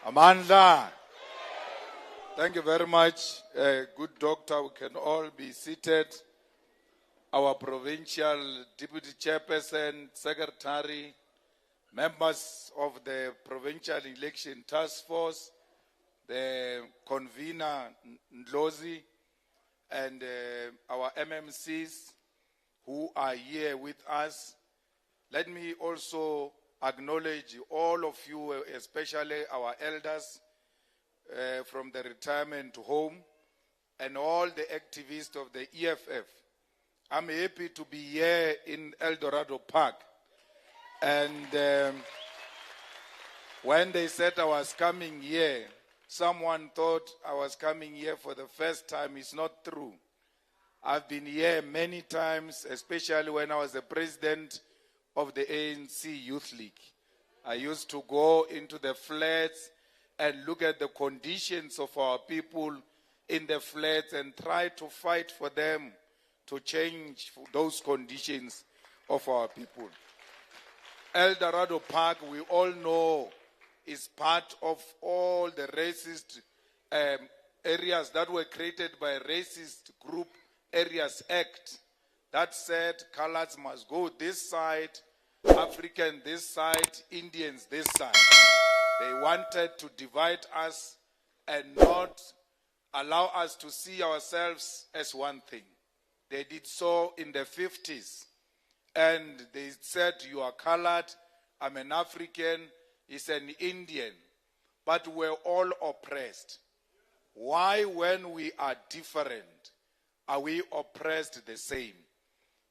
Amandla. Thank you very much. Good doctor, we can all be seated. Our provincial deputy chairperson, secretary, members of the provincial election task force, the convener Ndlozi, and our MMCs who are here with us. Let me also acknowledge all of you, especially our elders from the retirement home and all the activists of the EFF. I'm happy to be here in Eldorado Park. And when they said I was coming here, someone thought I was coming here for the first time. It's not true. I've been here many times, especially when I was the president of the ANC Youth League. I used to go into the flats and look at the conditions of our people in the flats and try to fight for them to change those conditions of our people. Eldorado Park, we all know, is part of all the racist areas that were created by a racist group Areas Act that said colors must go this side, African this side, Indians this side. They wanted to divide us and not allow us to see ourselves as one thing. They did so in the 50s. And they said, you are colored, I'm an African, he's an Indian. But we're all oppressed. Why, when we are different, are we oppressed the same?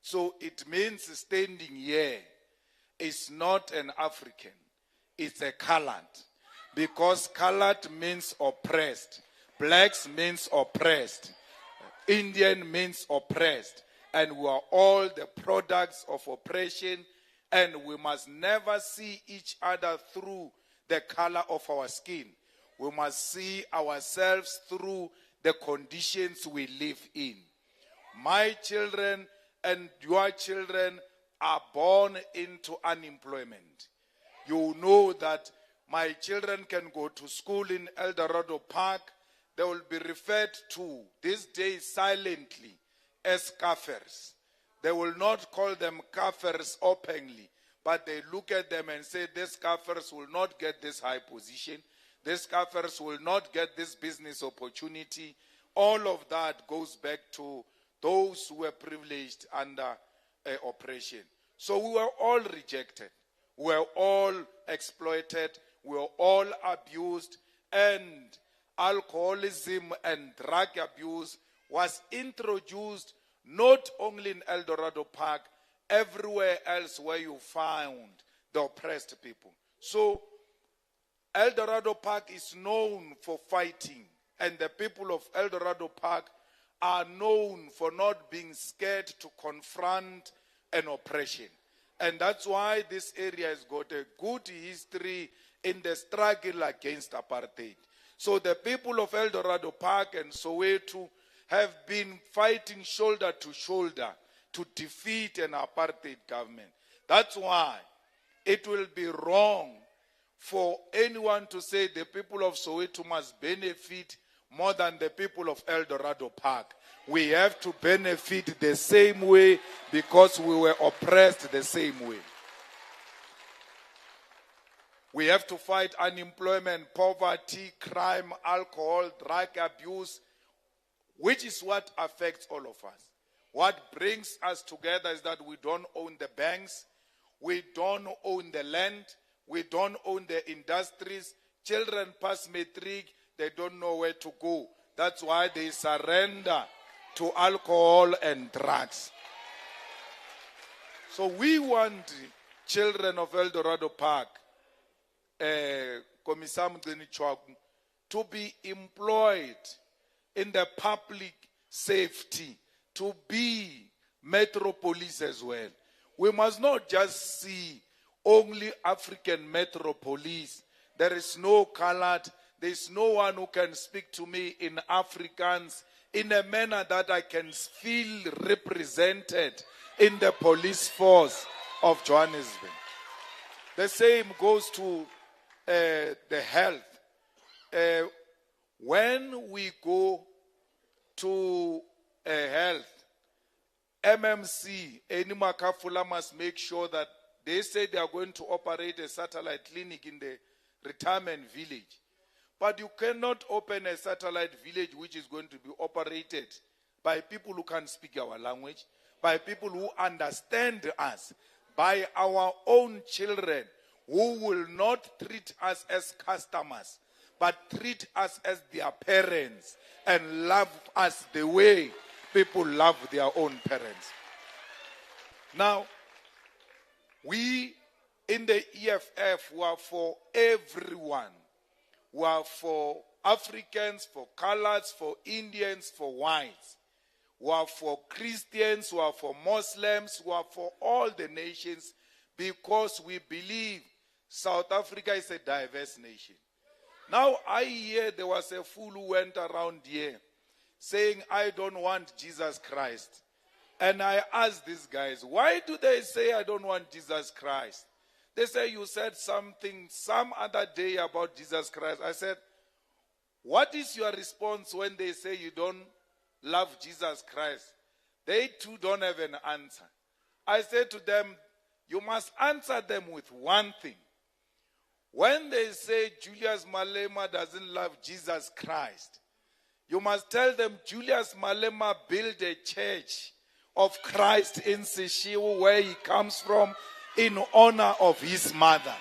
So it means standing here is not an African, it's a colored. Because colored means oppressed. Blacks means oppressed. Indian means oppressed. And we are all the products of oppression, and we must never see each other through the color of our skin. We must see ourselves through the conditions we live in. My children and your children are born into unemployment. You know that my children can go to school in Eldorado Park. They will be referred to these days silently as kafirs. They will not call them kafirs openly, but they look at them and say, these kafirs will not get this high position. These kafirs will not get this business opportunity. All of that goes back to those who were privileged under oppression. So we were all rejected. We were all exploited. We were all abused. And alcoholism and drug abuse was introduced not only in Eldorado Park, everywhere else where you found the oppressed people. So Eldorado Park is known for fighting, and the people of Eldorado Park are known for not being scared to confront an oppression. And that's why this area has got a good history in the struggle against apartheid. So the people of Eldorado Park and Soweto have been fighting shoulder to shoulder to defeat an apartheid government. That's why it will be wrong for anyone to say the people of Soweto must benefit more than the people of Eldorado Park. We have to benefit the same way because we were oppressed the same way. We have to fight unemployment, poverty, crime, alcohol, drug abuse, which is what affects all of us. What brings us together is that we don't own the banks, we don't own the land, we don't own the industries. Children pass matric, they don't know where to go. That's why they surrender to alcohol and drugs. So we want children of Eldorado Park, to be employed in the public safety, to be metro police as well. We must not just see only African metro police. There is no colored, there is no one who can speak to me in Afrikaans in a manner that I can feel represented in the police force of Johannesburg. The same goes to the health. when we go to health, MMC, Makafula must make sure that they say they are going to operate a satellite clinic in the retirement village. But you cannot open a satellite village which is going to be operated by people who can't speak our language, by people who understand us, by our own children who will not treat us as customers, but treat us as their parents and love us the way people love their own parents. Now, we in the EFF were for everyone. We are for Africans, for colors, for Indians, for whites. We are for Christians, we are for Muslims, we are for all the nations, because we believe South Africa is a diverse nation. Now I hear there was a fool who went around here saying, I don't want Jesus Christ. And I asked these guys, why do they say I don't want Jesus Christ? They say you said something some other day about Jesus Christ. I said, what is your response when they say you don't love Jesus Christ? They too don't have an answer. I said to them, you must answer them with one thing. When they say Julius Malema doesn't love Jesus Christ, you must tell them Julius Malema built a church of Christ in Sishiwu, where he comes from, in honor of his mother.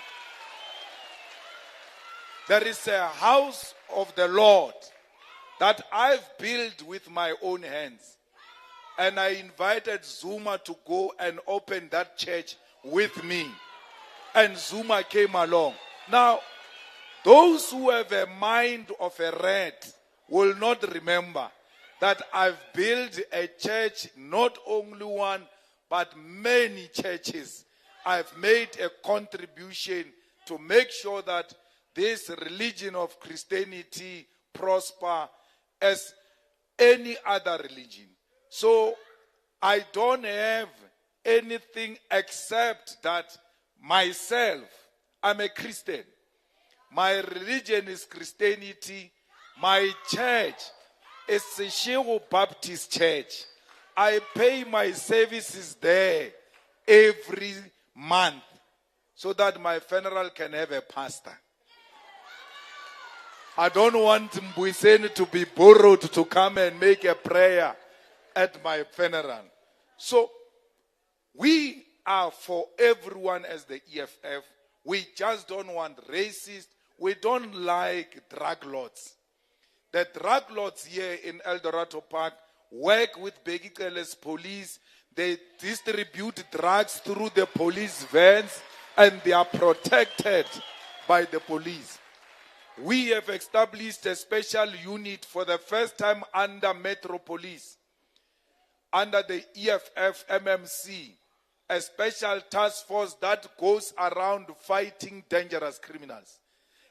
There is a house of the Lord that I've built with my own hands. And I invited Zuma to go and open that church with me. And Zuma came along. Now, those who have a mind of a rat will not remember that I've built a church, not only one, but many churches. I've made a contribution to make sure that this religion of Christianity prosper as any other religion. So I don't have anything except that myself, I'm a Christian. My religion is Christianity. My church is the Sishiwu Baptist Church. I pay my services there every month so that my funeral can have a pastor. I don't want Mbuyiseni to be borrowed to come and make a prayer at my funeral. So we are for everyone as the EFF. We just don't want racists. We don't like drug lords. The drug lords here in Eldorado Park work with Begikele's police. They distribute drugs through the police vans, and they are protected by the police. We have established a special unit for the first time under Metro Police, under the EFF MMC, a special task force that goes around fighting dangerous criminals.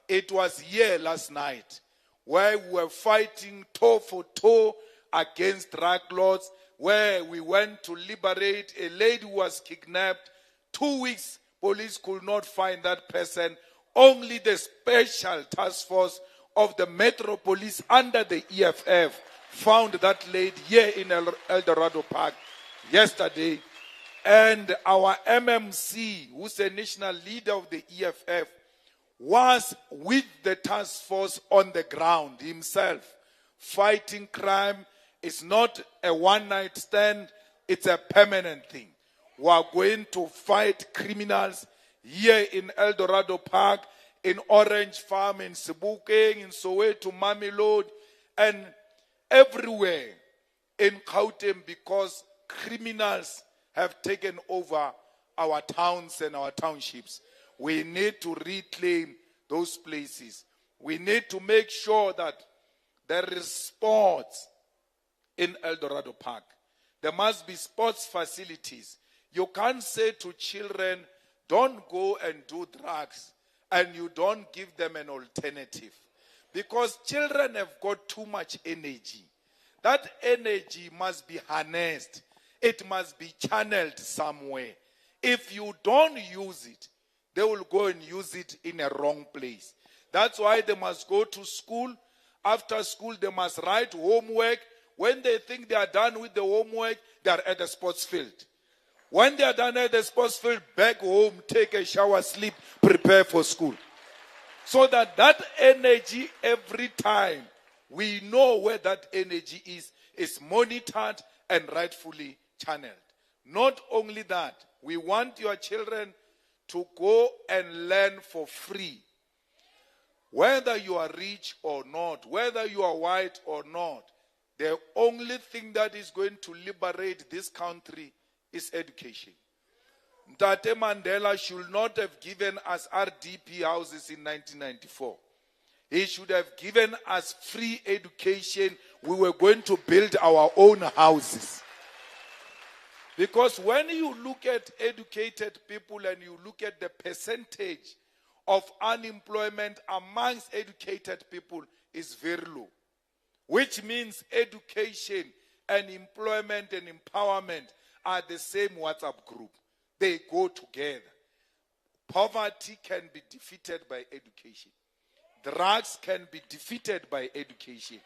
It was here last night where we were fighting toe for toe against drug lords, where we went to liberate a lady who was kidnapped. 2 weeks, police could not find that person. Only the special task force of the Metro Police under the EFF found that lady here in Eldorado Park yesterday. And our MMC, who's the national leader of the EFF, was with the task force on the ground himself, fighting crime. It's not a one-night stand, it's a permanent thing. We are going to fight criminals here in Eldorado Park, in Orange Farm, in Sebokeng, in Soweto, Mamelodi, and everywhere in Gauteng, because criminals have taken over our towns and our townships. We need to reclaim those places. We need to make sure that there is sports in Eldorado Park. There must be sports facilities. You can't say to children, don't go and do drugs, and you don't give them an alternative. Because children have got too much energy. That energy must be harnessed. It must be channeled somewhere. If you don't use it, they will go and use it in a wrong place. That's why they must go to school. After school, they must write homework. When they think they are done with the homework, they are at the sports field. When they are done at the sports field, back home, take a shower, sleep, prepare for school. So that energy every time, we know where that energy is monitored and rightfully channeled. Not only that, we want your children to go and learn for free. Whether you are rich or not, whether you are white or not, the only thing that is going to liberate this country is education. Mtate Mandela should not have given us RDP houses in 1994. He should have given us free education. We were going to build our own houses. Because when you look at educated people and you look at the percentage of unemployment amongst educated people is very low. Which means education and employment and empowerment are the same WhatsApp group. They go together. Poverty can be defeated by education. Drugs can be defeated by education.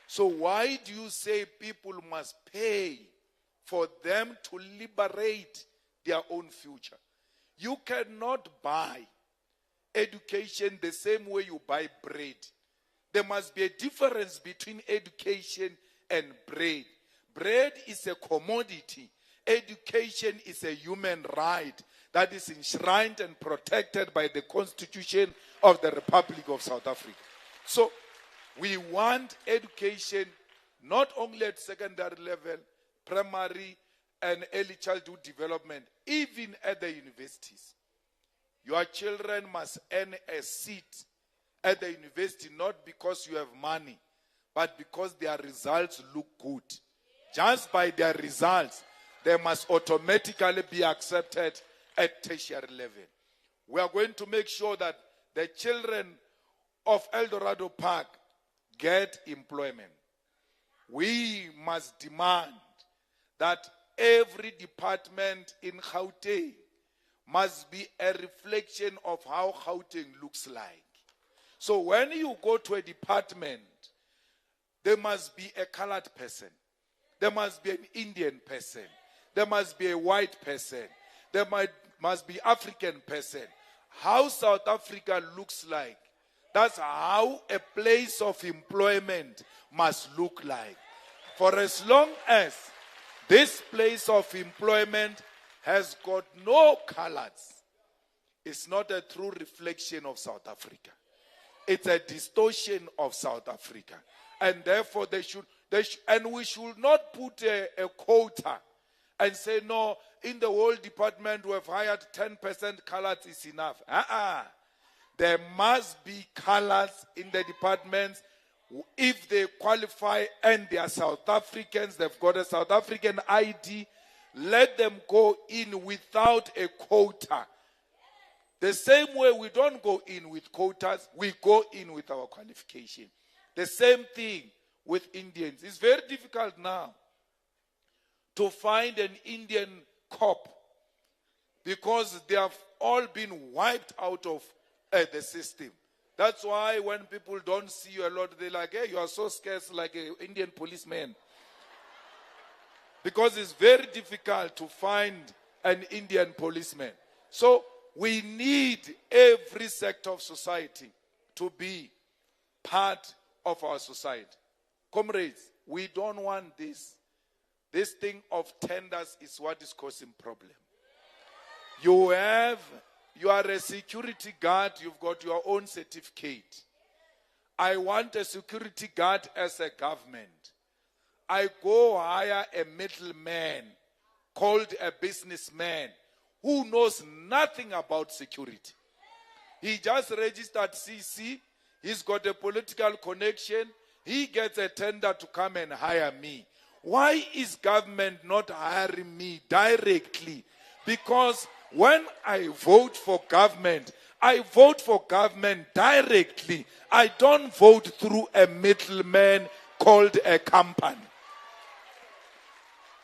So why do you say people must pay for them to liberate their own future? You cannot buy education the same way you buy bread. There must be a difference between education and bread. Bread is a commodity. Education is a human right that is enshrined and protected by the Constitution of the Republic of South Africa. So we want education not only at secondary level, primary and early childhood development, even at the universities. Your children must earn a seat at the university not because you have money, but because their results look good. Just by their results, they must automatically be accepted at tertiary level. We are going to make sure that the children of Eldorado Park get employment. We must demand that every department in Gauteng must be a reflection of how Gauteng looks like. So when you go to a department, there must be a colored person. There must be an Indian person. There must be a white person. There must be African person. How South Africa looks like, that's how a place of employment must look like. For as long as this place of employment has got no colors, it's not a true reflection of South Africa. It's a distortion of South Africa. And therefore and we should not put a quota and say, no, in the whole department we have hired 10% colors is enough. There must be colors in the departments. If they qualify and they are South Africans, they've got a South African ID, let them go in without a quota. The same way we don't go in with quotas, we go in with our qualification. The same thing with Indians. It's very difficult now to find an Indian cop because they have all been wiped out of the system. That's why when people don't see you a lot, they're like, hey, you are so scarce like an Indian policeman. Because it's very difficult to find an Indian policeman. So we need every sector of society to be part of our society. Comrades, we don't want this. This thing of tenders is what is causing problem. You are a security guard, you've got your own certificate. I want a security guard as a government. I go hire a middleman called a businessman who knows nothing about security. He just registered CC. He's got a political connection. He gets a tender to come and hire me. Why is government not hiring me directly? Because when I vote for government, I vote for government directly. I don't vote through a middleman called a company.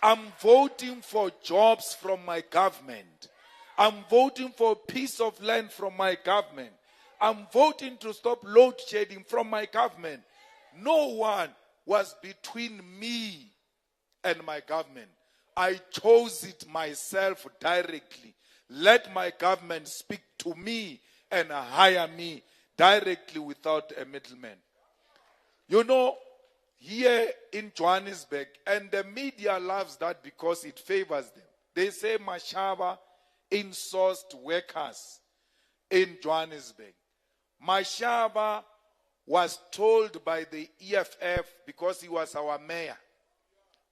I'm voting for jobs from my government. I'm voting for a piece of land from my government. I'm voting to stop load shedding from my government. No one was between me and my government. I chose it myself directly. Let my government speak to me and hire me directly without a middleman. You know, here in Johannesburg, and the media loves that because it favors them. They say Mashaba insourced workers in Johannesburg. Mashaba was told by the EFF, because he was our mayor.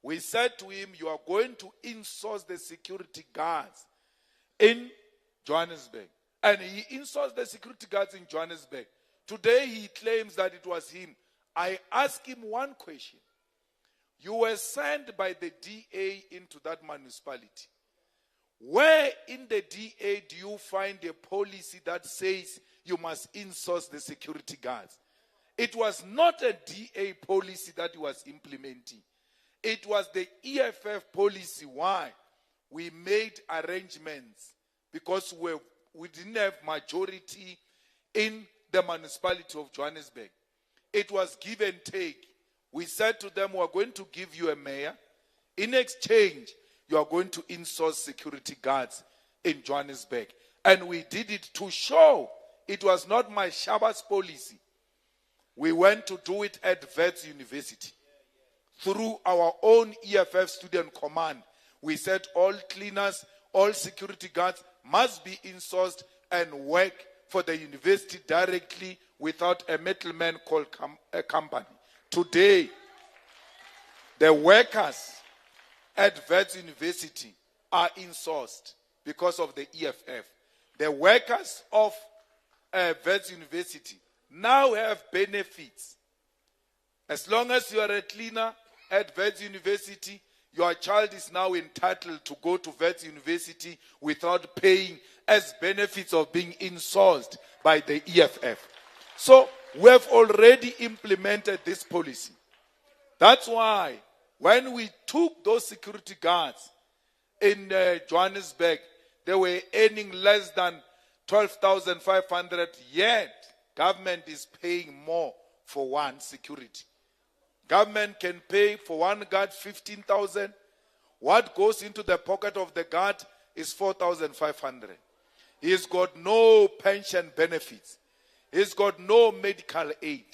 We said to him, you are going to insource the security guards in Johannesburg. And he insourced the security guards in Johannesburg. Today he claims that it was him. I asked him one question. You were sent by the DA into that municipality. Where in the DA do you find a policy that says you must insource the security guards? It was not a DA policy that he was implementing. It was the EFF policy. Why? We made arrangements because we didn't have majority in the municipality of Johannesburg. It was give and take. We said to them, we are going to give you a mayor. In exchange, you are going to insource security guards in Johannesburg. And we did it to show it was not my Shaba's policy. We went to do it at Wits University. Through our own EFF student command, we said all cleaners, all security guards must be insourced and work for the university directly without a middleman called a company. Today, the workers at Wits University are insourced because of the EFF. The workers of Wits University now have benefits. As long as you are a cleaner at Wits University, your child is now entitled to go to Wits University without paying as benefits of being insourced by the EFF. So we have already implemented this policy. That's why when we took those security guards in Johannesburg, they were earning less than 12,500, yet government is paying more for one security. Government can pay for one guard 15,000. What goes into the pocket of the guard is 4,500. He's got no pension benefits. He's got no medical aid.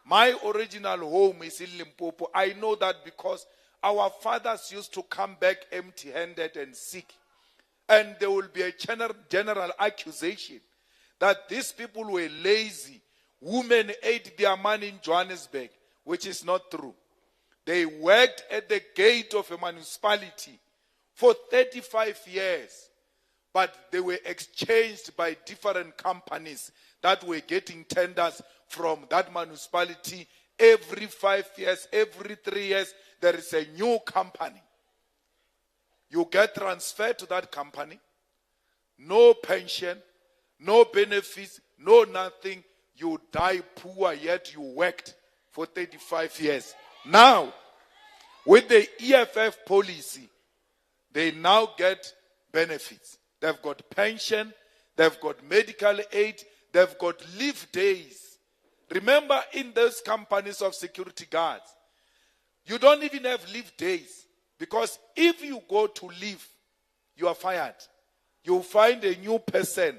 My original home is in Limpopo. I know that because our fathers used to come back empty-handed and sick. And there will be a general accusation that these people were lazy. Women ate their money in Johannesburg, which is not true. They worked at the gate of a municipality for 35 years, but they were exchanged by different companies that were getting tenders from that municipality. Every 5 years, every 3 years, there is a new company. You get transferred to that company, no pension, no benefits, no nothing. You die poor, yet you worked for 35 years. Now, with the EFF policy, they now get benefits. They've got pension, they've got medical aid, they've got leave days. Remember, in those companies of security guards, you don't even have leave days. Because if you go to leave, you are fired. You find a new person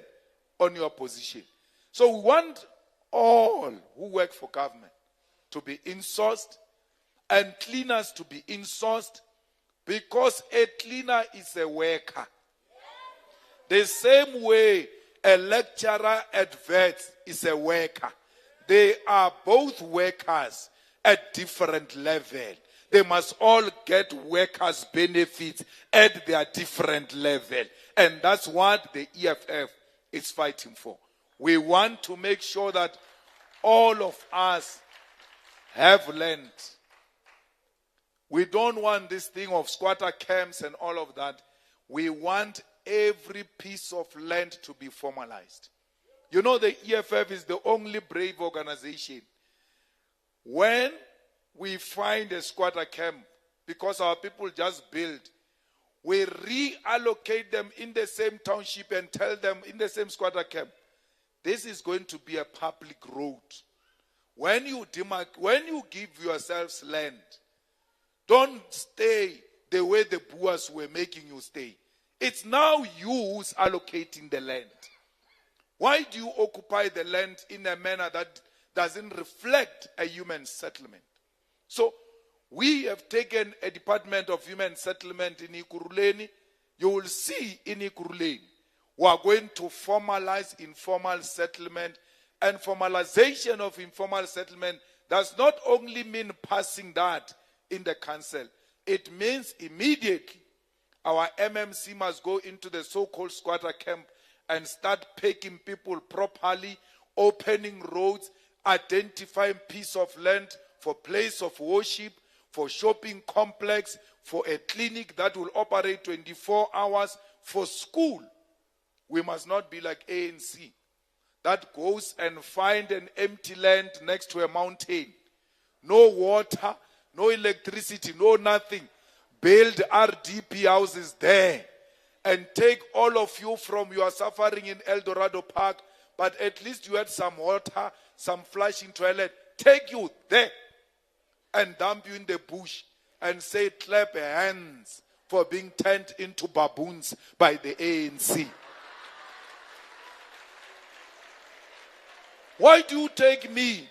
on your position. So we want all who work for government to be insourced and cleaners to be insourced, because a cleaner is a worker. The same way a lecturer at Wits is a worker. They are both workers at different levels. They must all get workers' benefits at their different level. And that's what the EFF is fighting for. We want to make sure that all of us have land. We don't want this thing of squatter camps and all of that. We want every piece of land to be formalized. You know, the EFF is the only brave organization. When we find a squatter camp, because our people just build, we reallocate them in the same township and tell them in the same squatter camp, this is going to be a public road. When you give yourselves land, don't stay the way the Boers were making you stay. It's now you who's allocating the land. Why do you occupy the land in a manner that doesn't reflect a human settlement? So we have taken a Department of Human Settlement in Ekurhuleni. You will see in Ekurhuleni, we are going to formalize informal settlement. And formalization of informal settlement does not only mean passing that in the council. It means immediately our MMC must go into the so-called squatter camp and start picking people properly, opening roads, identifying piece of land for place of worship, for shopping complex, for a clinic that will operate 24 hours, for school. We must not be like ANC that goes and find an empty land next to a mountain. No water, no electricity, no nothing. Build RDP houses there and take all of you from your suffering in Eldorado Park, but at least you had some water, some flushing toilet. Take you there and dump you in the bush and say, clap your hands for being turned into baboons by the ANC. Why do you take me?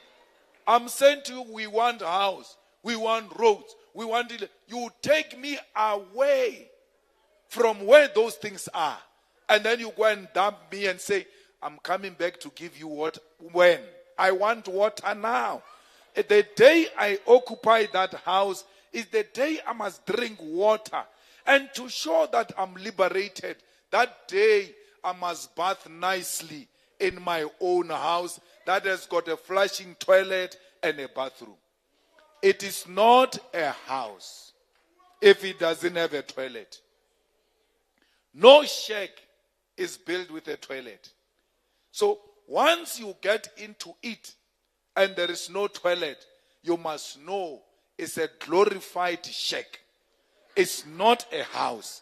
I'm saying to you, we want a house, we want roads, we want it. You take me away from where those things are. And then you go and dump me and say, I'm coming back to give you what? When? I want water now. The day I occupy that house is the day I must drink water. And to show that I'm liberated, that day I must bath nicely in my own house that has got a flushing toilet and a bathroom. It is not a house if it doesn't have a toilet. No shack is built with a toilet. So once you get into it and there is no toilet, you must know it's a glorified shack. It's not a house.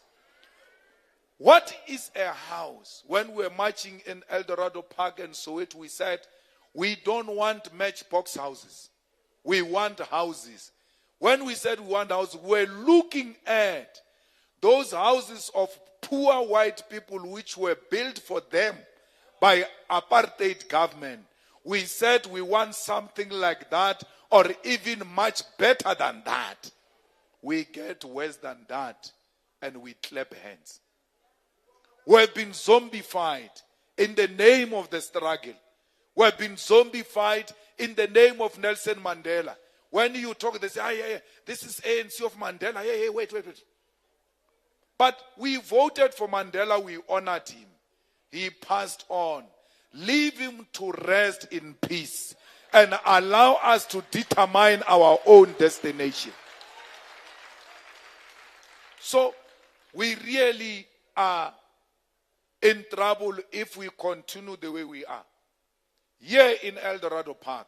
What is a house? When we were marching in Eldorado Park and Soweto, we said, we don't want matchbox houses. We want houses. When we said we want houses, we're looking at those houses of poor white people which were built for them by apartheid government. We said we want something like that or even much better than that. We get worse than that and we clap hands. We have been zombified in the name of the struggle. We have been zombified in the name of Nelson Mandela. When you talk, they say, this is ANC of Mandela. Wait. But we voted for Mandela, we honored him. He passed on. Leave him to rest in peace and allow us to determine our own destination. So, we really are in trouble if we continue the way we are. Here in Eldorado Park,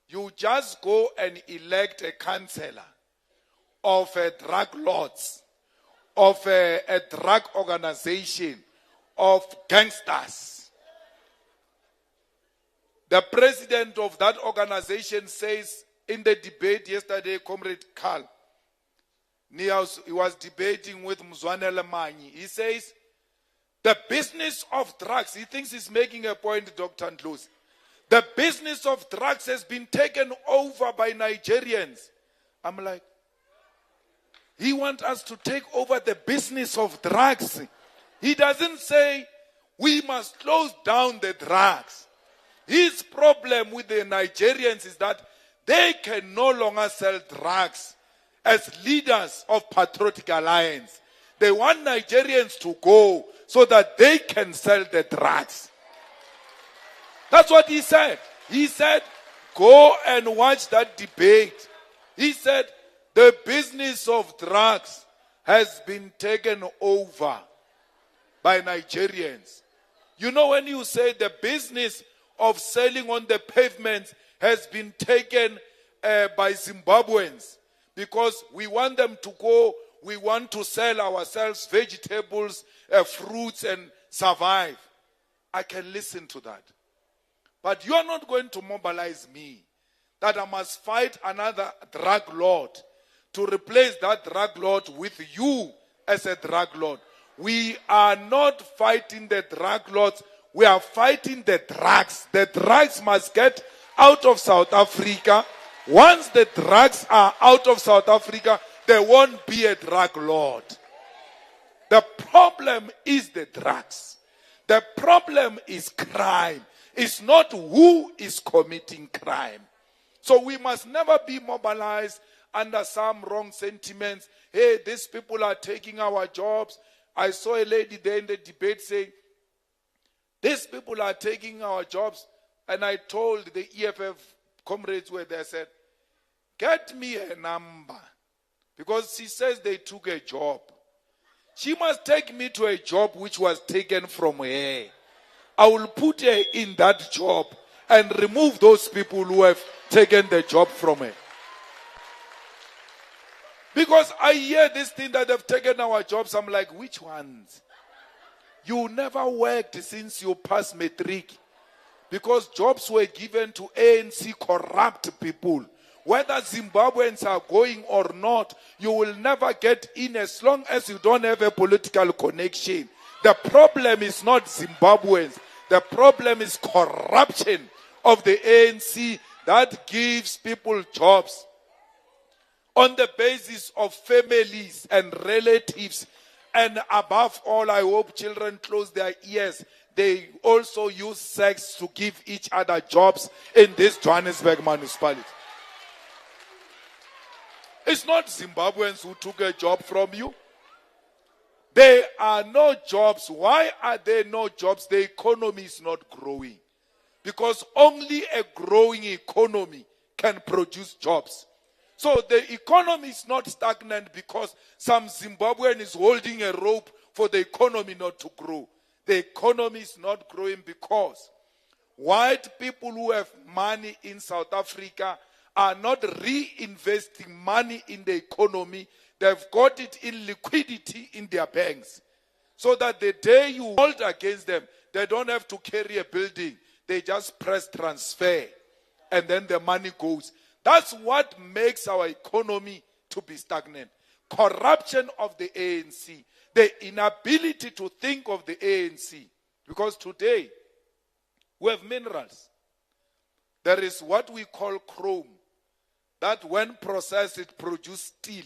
you just go and elect a councillor of a drug lords, of a drug organization, of gangsters. The president of that organization says in the debate yesterday, Comrade Carl, he was debating with Mzwane Lemanyi. He says, the business of drugs, he thinks he's making a point, Dr. Ndlozi. The business of drugs has been taken over by Nigerians. I'm like, he wants us to take over the business of drugs. He doesn't say we must close down the drugs. His problem with the Nigerians is that they can no longer sell drugs as leaders of Patriotic Alliance. They want Nigerians to go so that they can sell the drugs. That's what he said. He said, go and watch that debate. He said, the business of drugs has been taken over by Nigerians. You know, when you say the business of selling on the pavements has been taken by Zimbabweans, because we want them to go, we want to sell ourselves vegetables, fruits, and survive. I can listen to that. But you are not going to mobilize me that I must fight another drug lord to replace that drug lord with you as a drug lord. We are not fighting the drug lords. We are fighting the drugs. The drugs must get out of South Africa. Once the drugs are out of South Africa, there won't be a drug lord. The problem is the drugs. The problem is crime. It's not who is committing crime. So we must never be mobilized under some wrong sentiments. Hey, these people are taking our jobs. I saw a lady there in the debate saying, these people are taking our jobs. And I told the EFF comrades where they said, get me a number. Because she says they took a job. She must take me to a job which was taken from her. I will put her in that job and remove those people who have taken the job from her. Because I hear this thing that they've taken our jobs. I'm like, which ones? You never worked since you passed matric. Because jobs were given to ANC corrupt people. Whether Zimbabweans are going or not, you will never get in as long as you don't have a political connection. The problem is not Zimbabweans. The problem is corruption of the ANC that gives people jobs on the basis of families and relatives. And above all, I hope children close their ears. They also use sex to give each other jobs in this Johannesburg municipality. It's not Zimbabweans who took a job from you. There are no jobs. Why are there no jobs? The economy is not growing. Because only a growing economy can produce jobs. So the economy is not stagnant because some Zimbabwean is holding a rope for the economy not to grow. The economy is not growing because white people who have money in South Africa are not reinvesting money in the economy. They've got it in liquidity in their banks. So that the day you hold against them, they don't have to carry a building. They just press transfer and then the money goes. That's what makes our economy to be stagnant. Corruption of the ANC. The inability to think of the ANC. Because today, we have minerals. There is what we call chrome. That when processed, it produces steel.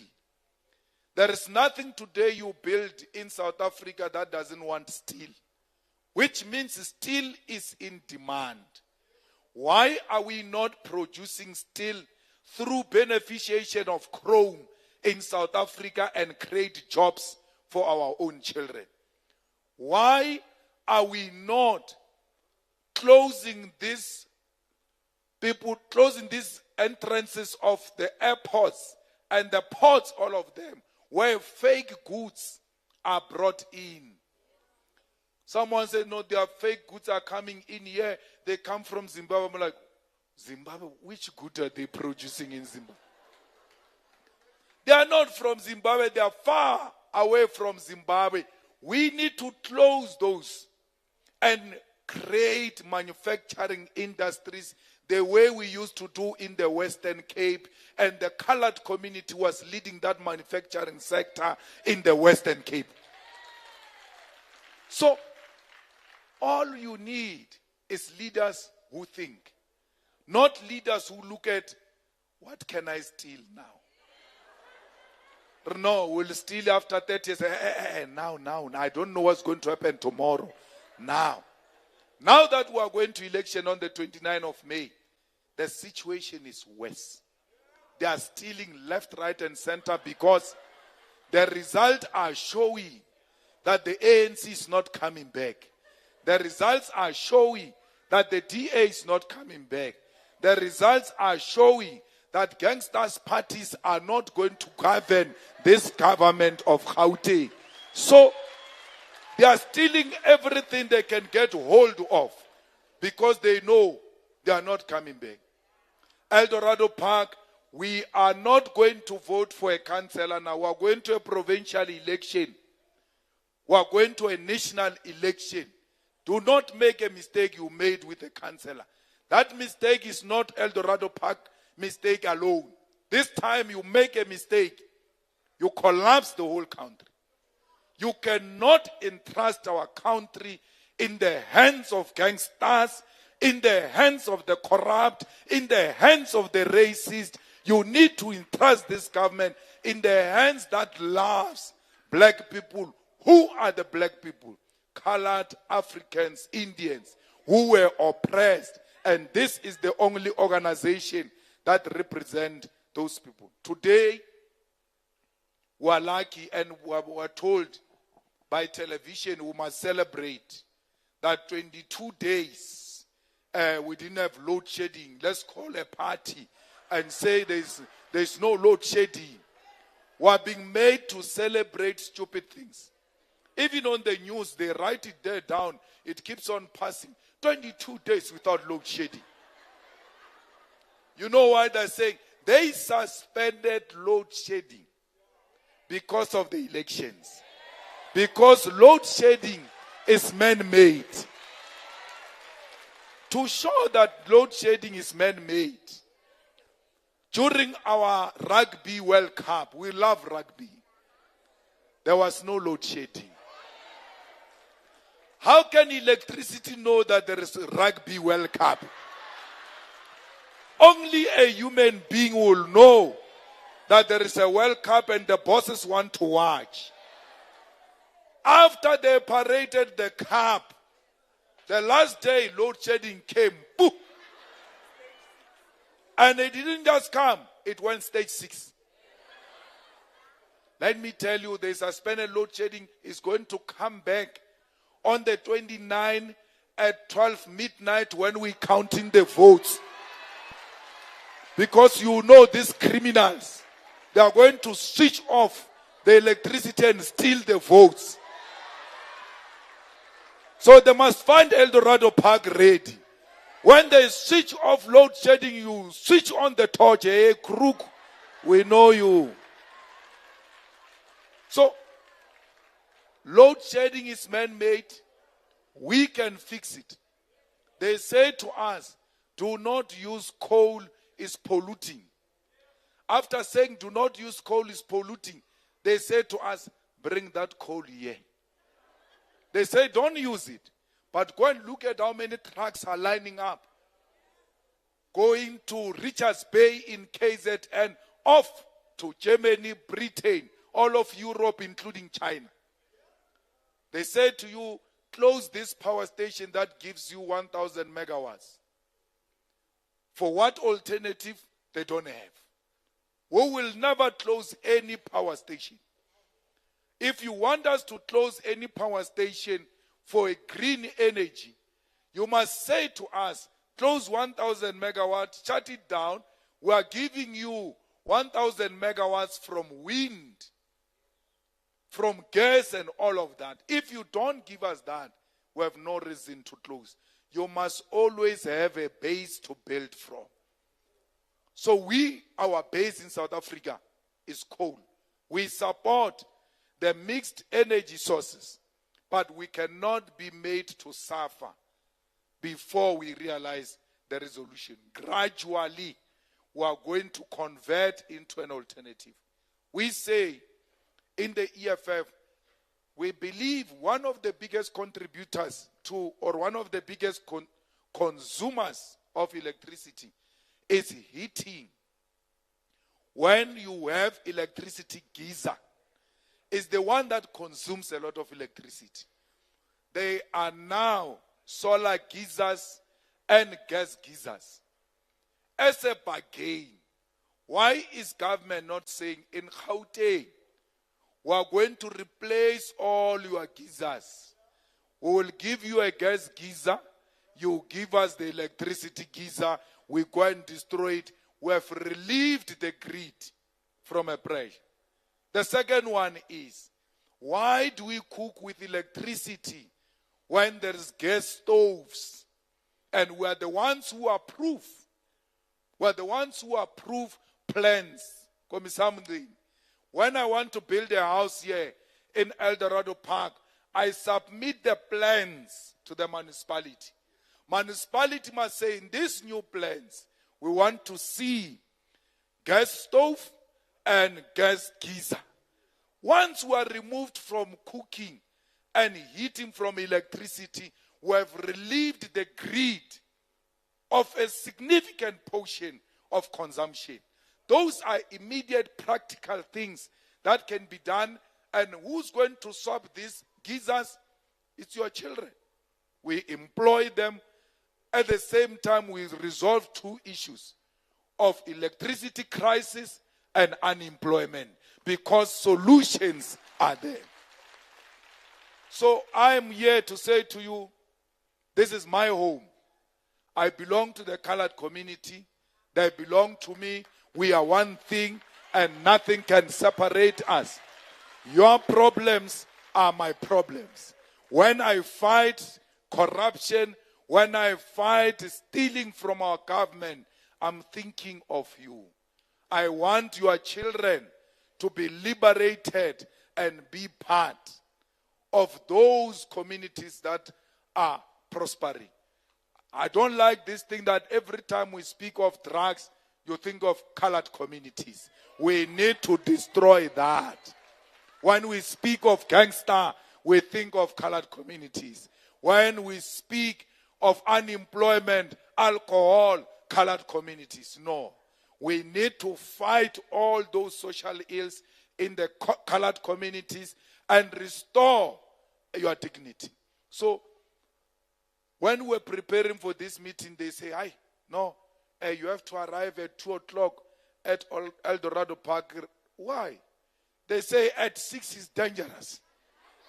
There is nothing today you build in South Africa that doesn't want steel. Which means steel is in demand. Why are we not producing steel through beneficiation of chrome in South Africa and create jobs for our own children? Why are we not closing these entrances of the airports and the ports, all of them, where fake goods are brought in? Someone said, no, their fake goods are coming in here. They come from Zimbabwe. I'm like, Zimbabwe? Which good are they producing in Zimbabwe? They are not from Zimbabwe. They are far away from Zimbabwe. We need to close those and create manufacturing industries the way we used to do in the Western Cape, and the colored community was leading that manufacturing sector in the Western Cape. So, all you need is leaders who think, not leaders who look at, what can I steal now? No, we'll steal after 30 years. Now, I don't know what's going to happen tomorrow. Now that we are going to election on the 29th of May, the situation is worse. They are stealing left, right, and center because the results are showing that the ANC is not coming back. The results are showing that the DA is not coming back. The results are showing that gangsters parties are not going to govern this government of Gauteng. So they are stealing everything they can get hold of because they know they are not coming back. Eldorado Park, we are not going to vote for a councillor now. We are going to a provincial election. We are going to a national election. Do not make a mistake you made with a councillor. That mistake is not Eldorado Park mistake alone. This time you make a mistake, you collapse the whole country. You cannot entrust our country in the hands of gangsters, in the hands of the corrupt, in the hands of the racist. You need to entrust this government in the hands that loves black people. Who are the black people? Colored Africans, Indians, who were oppressed. And this is the only organization that represents those people. Today, we are lucky and we are told by television we must celebrate that 22 days we didn't have load shedding. Let's call a party and say there's no load shedding. We are being made to celebrate stupid things. Even on the news, they write it there down. It keeps on passing. 22 days without load shedding. You know why they're saying? They suspended load shedding because of the elections. Because load shedding is man-made. To show that load shedding is man-made, during our Rugby World Cup, we love rugby, there was no load shedding. How can electricity know that there is a Rugby World Cup? Only a human being will know that there is a World Cup and the bosses want to watch. After they paraded the cup, the last day load shedding came. Boom. And it didn't just come, it went stage 6. Let me tell you, the suspended load shedding is going to come back on the 29th at 12 midnight when we counting the votes. Because you know these criminals, they are going to switch off the electricity and steal the votes. So they must find Eldorado Park ready. When they switch off load shedding, you switch on the torch. Hey, crook, we know you. So, load shedding is man-made. We can fix it. They say to us, do not use coal, is polluting. After saying do not use coal is polluting, they say to us, bring that coal here. They say don't use it. But go and look at how many trucks are lining up, going to Richards Bay in KZN, off to Germany, Britain, all of Europe, including China. They say to you, close this power station that gives you 1,000 megawatts. For what alternative? They don't have. We will never close any power station. If you want us to close any power station for a green energy, you must say to us, close 1,000 megawatts, shut it down. We are giving you 1,000 megawatts from wind, from gas and all of that. If you don't give us that, we have no reason to close. You must always have a base to build from. So our base in South Africa is coal. We support the mixed energy sources, but we cannot be made to suffer before we realize the resolution. Gradually, we are going to convert into an alternative. We say in the EFF, we believe one of the biggest contributors to, or one of the biggest consumers of electricity is heating. When you have electricity geyser, is the one that consumes a lot of electricity. They are now solar geysers and gas geysers. As a bargain, why is government not saying in Gauteng, we are going to replace all your geysers. We will give you a gas geyser. You give us the electricity geyser. We go and destroy it. We have relieved the grid from a pressure. The second one is, why do we cook with electricity when there's gas stoves? And we are the ones who approve. We are the ones who approve plans. When I want to build a house here in Eldorado Park, I submit the plans to the municipality. Municipality must say, in these new plans, we want to see gas stove and gas geyser. Once we are removed from cooking and heating from electricity, we have relieved the grid of a significant portion of consumption. Those are immediate practical things that can be done. And who's going to swap these geysers? It's your children. We employ them. At the same time, we resolve two issues of electricity crisis and unemployment, because solutions are there. So I am here to say to you, this is my home. I belong to the colored community. They belong to me. We are one thing, and nothing can separate us. Your problems are my problems. When I fight corruption, when I fight stealing from our government, I'm thinking of you. I want your children to be liberated and be part of those communities that are prospering. I don't like this thing that every time we speak of drugs, you think of colored communities. We need to destroy that. When we speak of gangster, we think of colored communities. When we speak of unemployment, alcohol, colored communities. No. We need to fight all those social ills in the colored communities and restore your dignity. So, when we're preparing for this meeting, they say, you have to arrive at 2 o'clock at Eldorado Park. Why? They say at 6 is dangerous.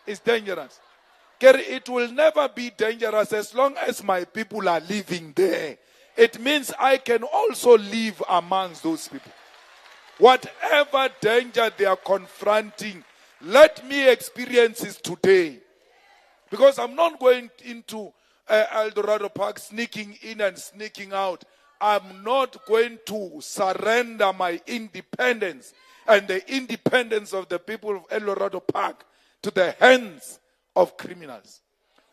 It's dangerous. It will never be dangerous as long as my people are living there. It means I can also live amongst those people. Whatever danger they are confronting, let me experience it today. Because I'm not going into Eldorado Park sneaking in and sneaking out. I'm not going to surrender my independence and the independence of the people of Eldorado Park to the hands of criminals.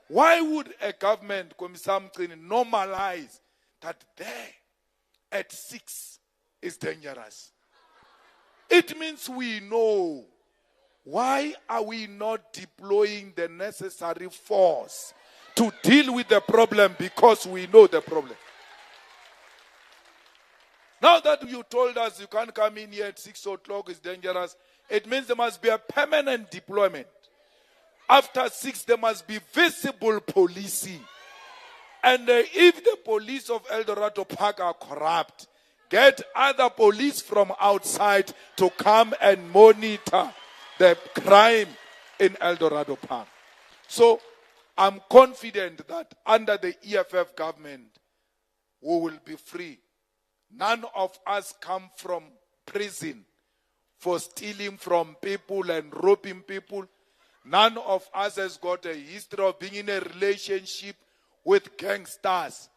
Why would a government, Commissar Mcini, normalize that there at 6 is dangerous? It means we know. Why are we not deploying the necessary force to deal with the problem? Because we know the problem. Now that you told us you can't come in here at 6 o'clock, is dangerous, it means there must be a permanent deployment. After 6, there must be visible policing. And if the police of Eldorado Park are corrupt, get other police from outside to come and monitor the crime in Eldorado Park. So I'm confident that under the EFF government, we will be free. None of us come from prison for stealing from people and robbing people. None of us has got a history of being in a relationship with gangsters.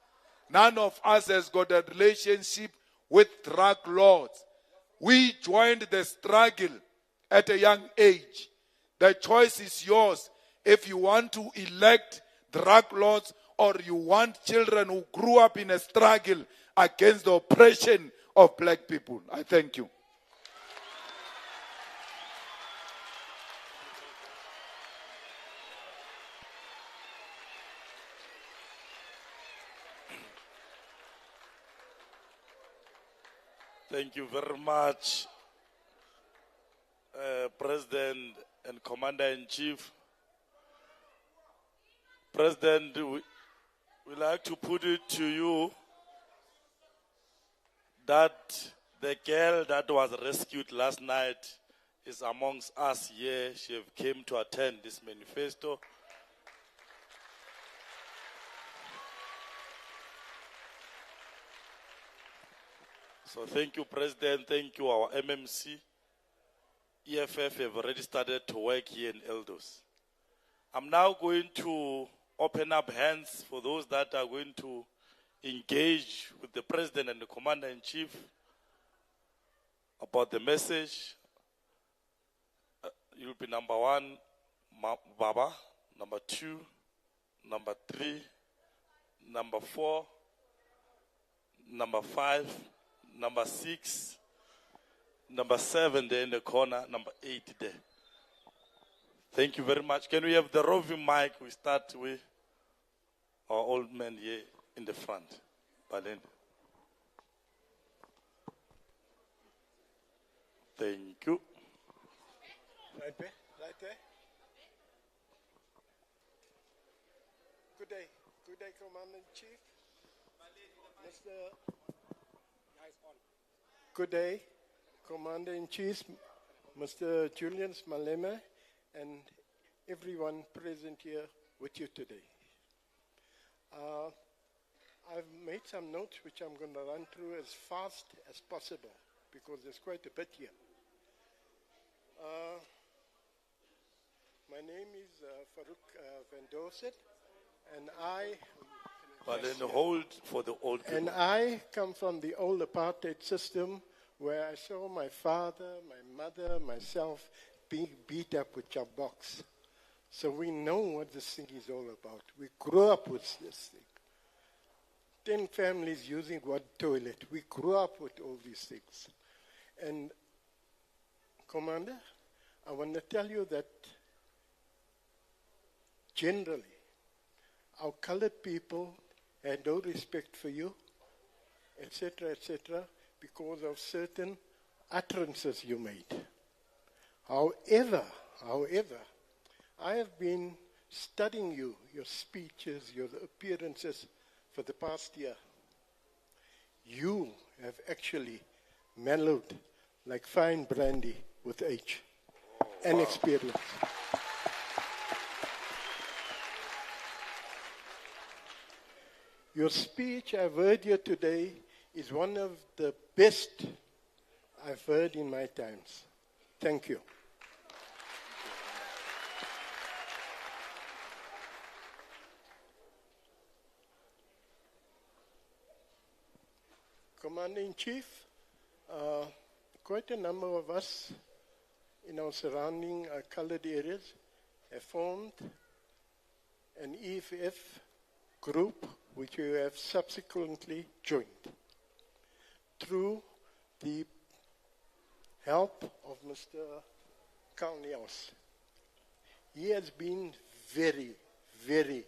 None of us has got a relationship with drug lords. We joined the struggle at a young age. The choice is yours. If you want to elect drug lords or you want children who grew up in a struggle against the oppression of black people. I thank you. Thank you very much, President and Commander-in-Chief. President, we like to put it to you that the girl that was rescued last night is amongst us here. She came to attend this manifesto. So thank you, President. Thank you, our MMC. EFF have already started to work here in Eldos. I'm now going to open up hands for those that are going to engage with the President and the Commander-in-Chief about the message. You'll be number 1, Baba, number 2, number 3, number 4, number 5, number 6, number 7 there in the corner, number 8 there. Thank you very much. Can we have the roving mic? We start with our old man here in the front. Balen. Thank you. Right there, right there. Good day, Commander-in-Chief. Good day, Commander-in-Chief, Mr. Julius Malema, and everyone present here with you today. I've made some notes which I'm going to run through as fast as possible because there's quite a bit here. My name is Farouk Van Dorset, and But then hold for the old people. and I come from the old apartheid system where I saw my father, my mother, myself being beat up with box. So we know what this thing is all about. We grew up with this thing. 10 families using one toilet. We grew up with all these things. And Commander, I want to tell you that generally, our colored people had no respect for you, etc., because of certain utterances you made. However, I have been studying you, your speeches, your appearances for the past year. You have actually mellowed like fine brandy with age and experience. Your speech I've heard here today is one of the best I've heard in my times. Thank you. Commander-in-Chief, quite a number of us in our surrounding colored areas have formed an EFF group which you have subsequently joined through the help of Mr. Kalniaus. He has been very, very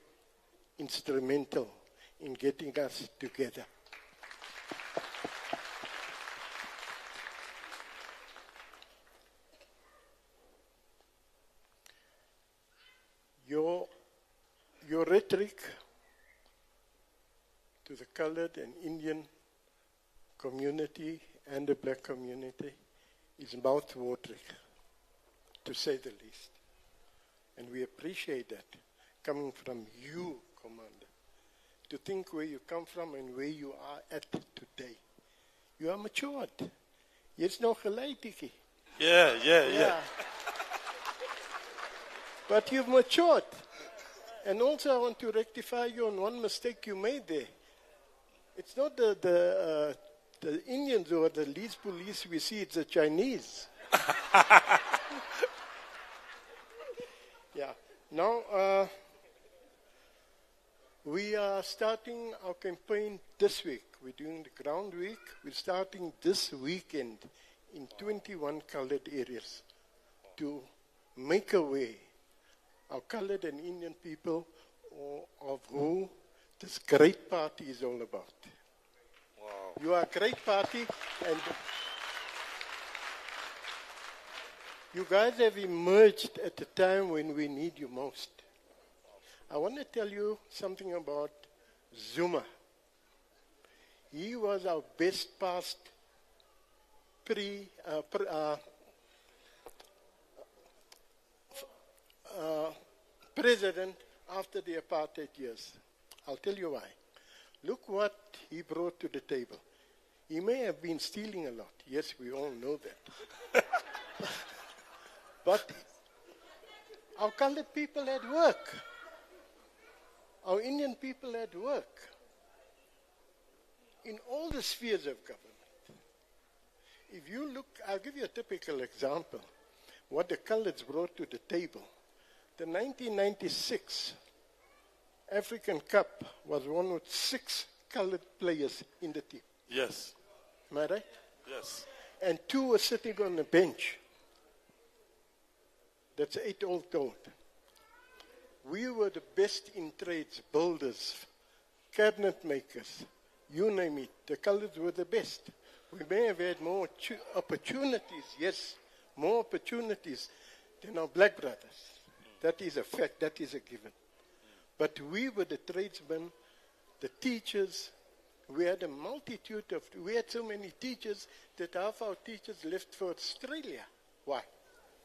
instrumental in getting us together. Your rhetoric to the colored and Indian community and the black community is mouth-watering, to say the least. And we appreciate that, coming from you, Commander, to think where you come from and where you are at today. You are matured. Jy's nog geleitetjie. Yeah. But you've matured. And also I want to rectify you on one mistake you made there. It's not the Indians or the least police we see, it's the Chinese. Yeah. Now, we are starting our campaign this week. We're doing the ground week. We're starting this weekend in 21 colored areas to make a way our colored and Indian people of who this great party is all about. Wow. You are a great party, and you guys have emerged at a time when we need you most. I want to tell you something about Zuma. He was our best past president after the apartheid years. I'll tell you why. Look what he brought to the table. He may have been stealing a lot. Yes, we all know that. But our colored people had work. Our Indian people had work in all the spheres of government. If you look, I'll give you a typical example, what the coloreds brought to the table. The 1996 African Cup was won with 6 colored players in the team. Yes. Am I right? Yes. And 2 were sitting on the bench. That's 8 all told. We were the best in trades, builders, cabinet makers, you name it. The colors were the best. We may have had more opportunities, yes, more opportunities than our black brothers. That is a fact, that is a given. But we were the tradesmen, the teachers. We had a multitude of, we had so many teachers that half our teachers left for Australia. Why?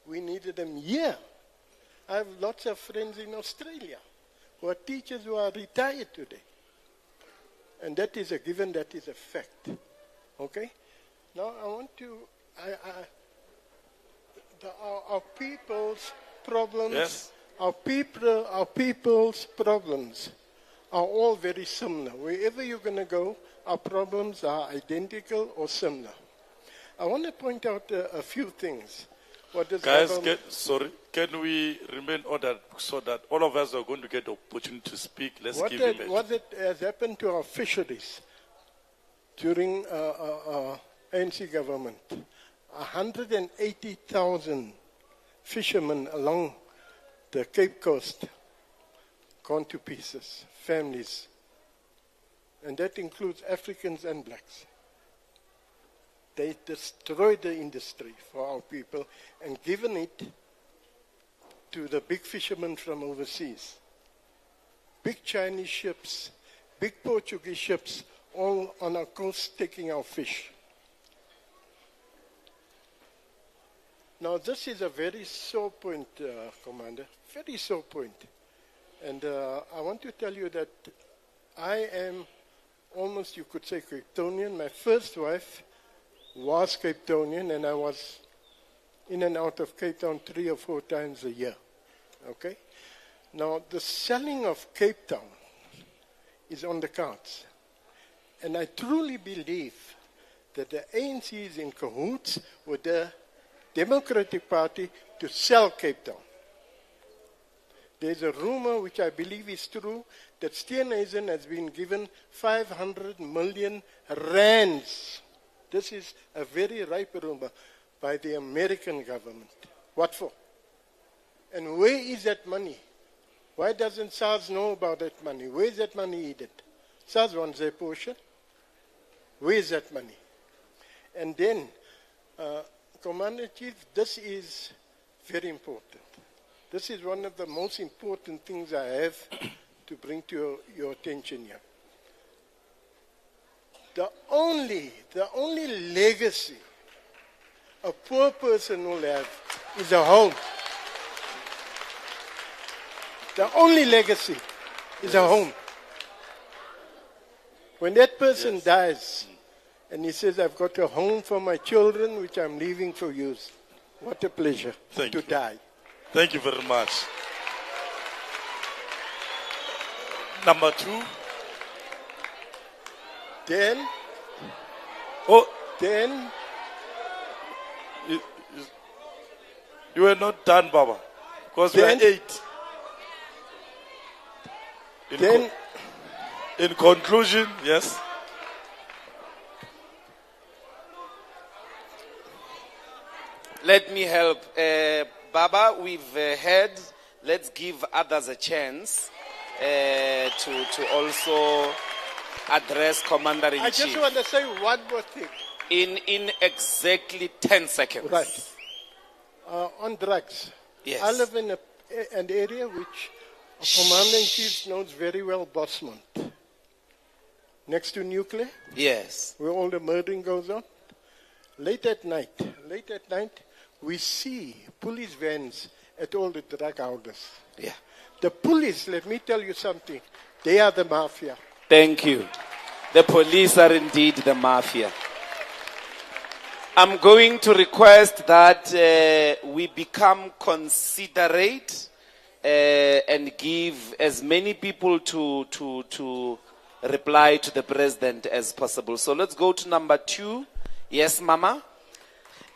We needed them here. I have lots of friends in Australia who are teachers who are retired today. And that is a given, that is a fact. Okay? Now I want to, our people's problems, Yes. our people's problems are all very similar. Wherever you're going to go, our problems are identical or similar. I want to point out a few things. What does Guys, government- can we remain ordered so that all of us are going to get the opportunity to speak? Let's What give him a what has happened to our fisheries during ANC government? 180,000 fishermen along the Cape Coast gone to pieces, families. And that includes Africans and blacks. They destroyed the industry for our people and given it to the big fishermen from overseas. Big Chinese ships, big Portuguese ships, all on our coast taking our fish. Now this is a very sore point, Commander, very sore point. And I want to tell you that I am almost, you could say, Capetonian. My first wife was Capetonian, and I was in and out of Cape Town 3 or 4 times a year. Okay? Now, the selling of Cape Town is on the cards. And I truly believe that the ANC is in cahoots with the Democratic Party to sell Cape Town. There's a rumor, which I believe is true, that Steenhuisen has been given 500 million rands. This is a very ripe rumor by the American government. What for? And where is that money? Why doesn't SARS know about that money? Where is that money hidden? SARS wants their portion. Where is that money? And then, Commander-in-Chief, this is very important. This is one of the most important things I have to bring to your attention here. The only legacy a poor person will have is a home. The only legacy is a home. When that person dies and he says, I've got a home for my children which I'm leaving for you, what a pleasure to die. Thank you very much. Number 2. Then, you were not done, Baba, because we are 8. In conclusion, yes. Let me help. Baba, we've heard. Let's give others a chance to also address Commander-in-Chief. I just want to say one more thing. In exactly 10 seconds. Right. On drugs. Yes. I live in an area which Commander-in-Chief knows very well, Bosmont. Next to nuclear. Yes. Where all the murdering goes on. Late at night, we see police vans at all the drug houses. Yeah. The police, let me tell you something, they are the mafia. Thank you. The police are indeed the mafia. I'm going to request that we become considerate and give as many people to reply to the president as possible. So let's go to number 2. Yes, Mama.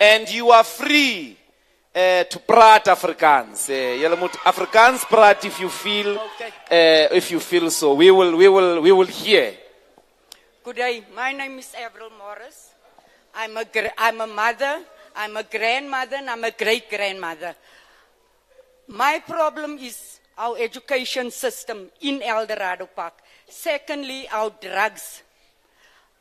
And you are free to praat Afrikaans. Julle moet Afrikaans praat if you feel so. We will hear. Good day. My name is Avril Morris. I'm a mother, I'm a grandmother, and I'm a great-grandmother. My problem is our education system in Eldorado Park. Secondly, our drugs.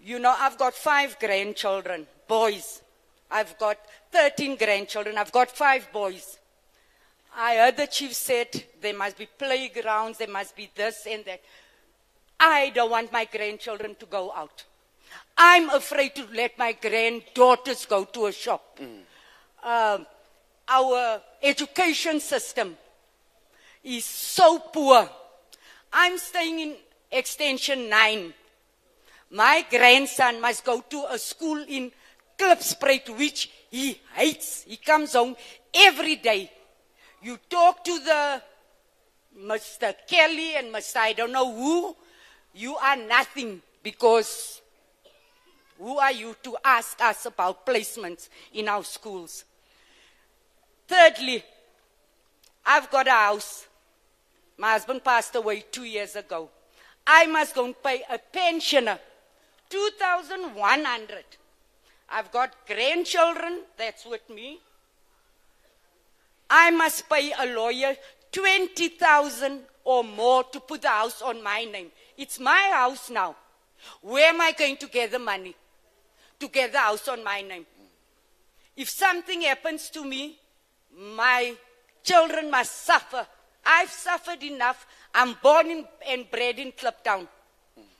You know, I've got 5 grandchildren, boys. I've got 13 grandchildren. I've got 5 boys. I heard the chief said there must be playgrounds, there must be this and that. I don't want my grandchildren to go out. I'm afraid to let my granddaughters go to a shop. Our education system is so poor. I'm staying in Extension 9. My grandson must go to a school in Klipspruit, which he hates. He comes home every day. You talk to the Mr. Kelly and Mr. I don't know who, you are nothing, because who are you to ask us about placements in our schools? Thirdly, I've got a house. My husband passed away 2 years ago. I must go and pay a pensioner 2,100. I've got grandchildren that's with me. I must pay a lawyer 20,000 or more to put the house on my name. It's my house now. Where am I going to get the money to get the house on my name? If something happens to me, my children must suffer. I've suffered enough. I'm born and bred in Kliptown.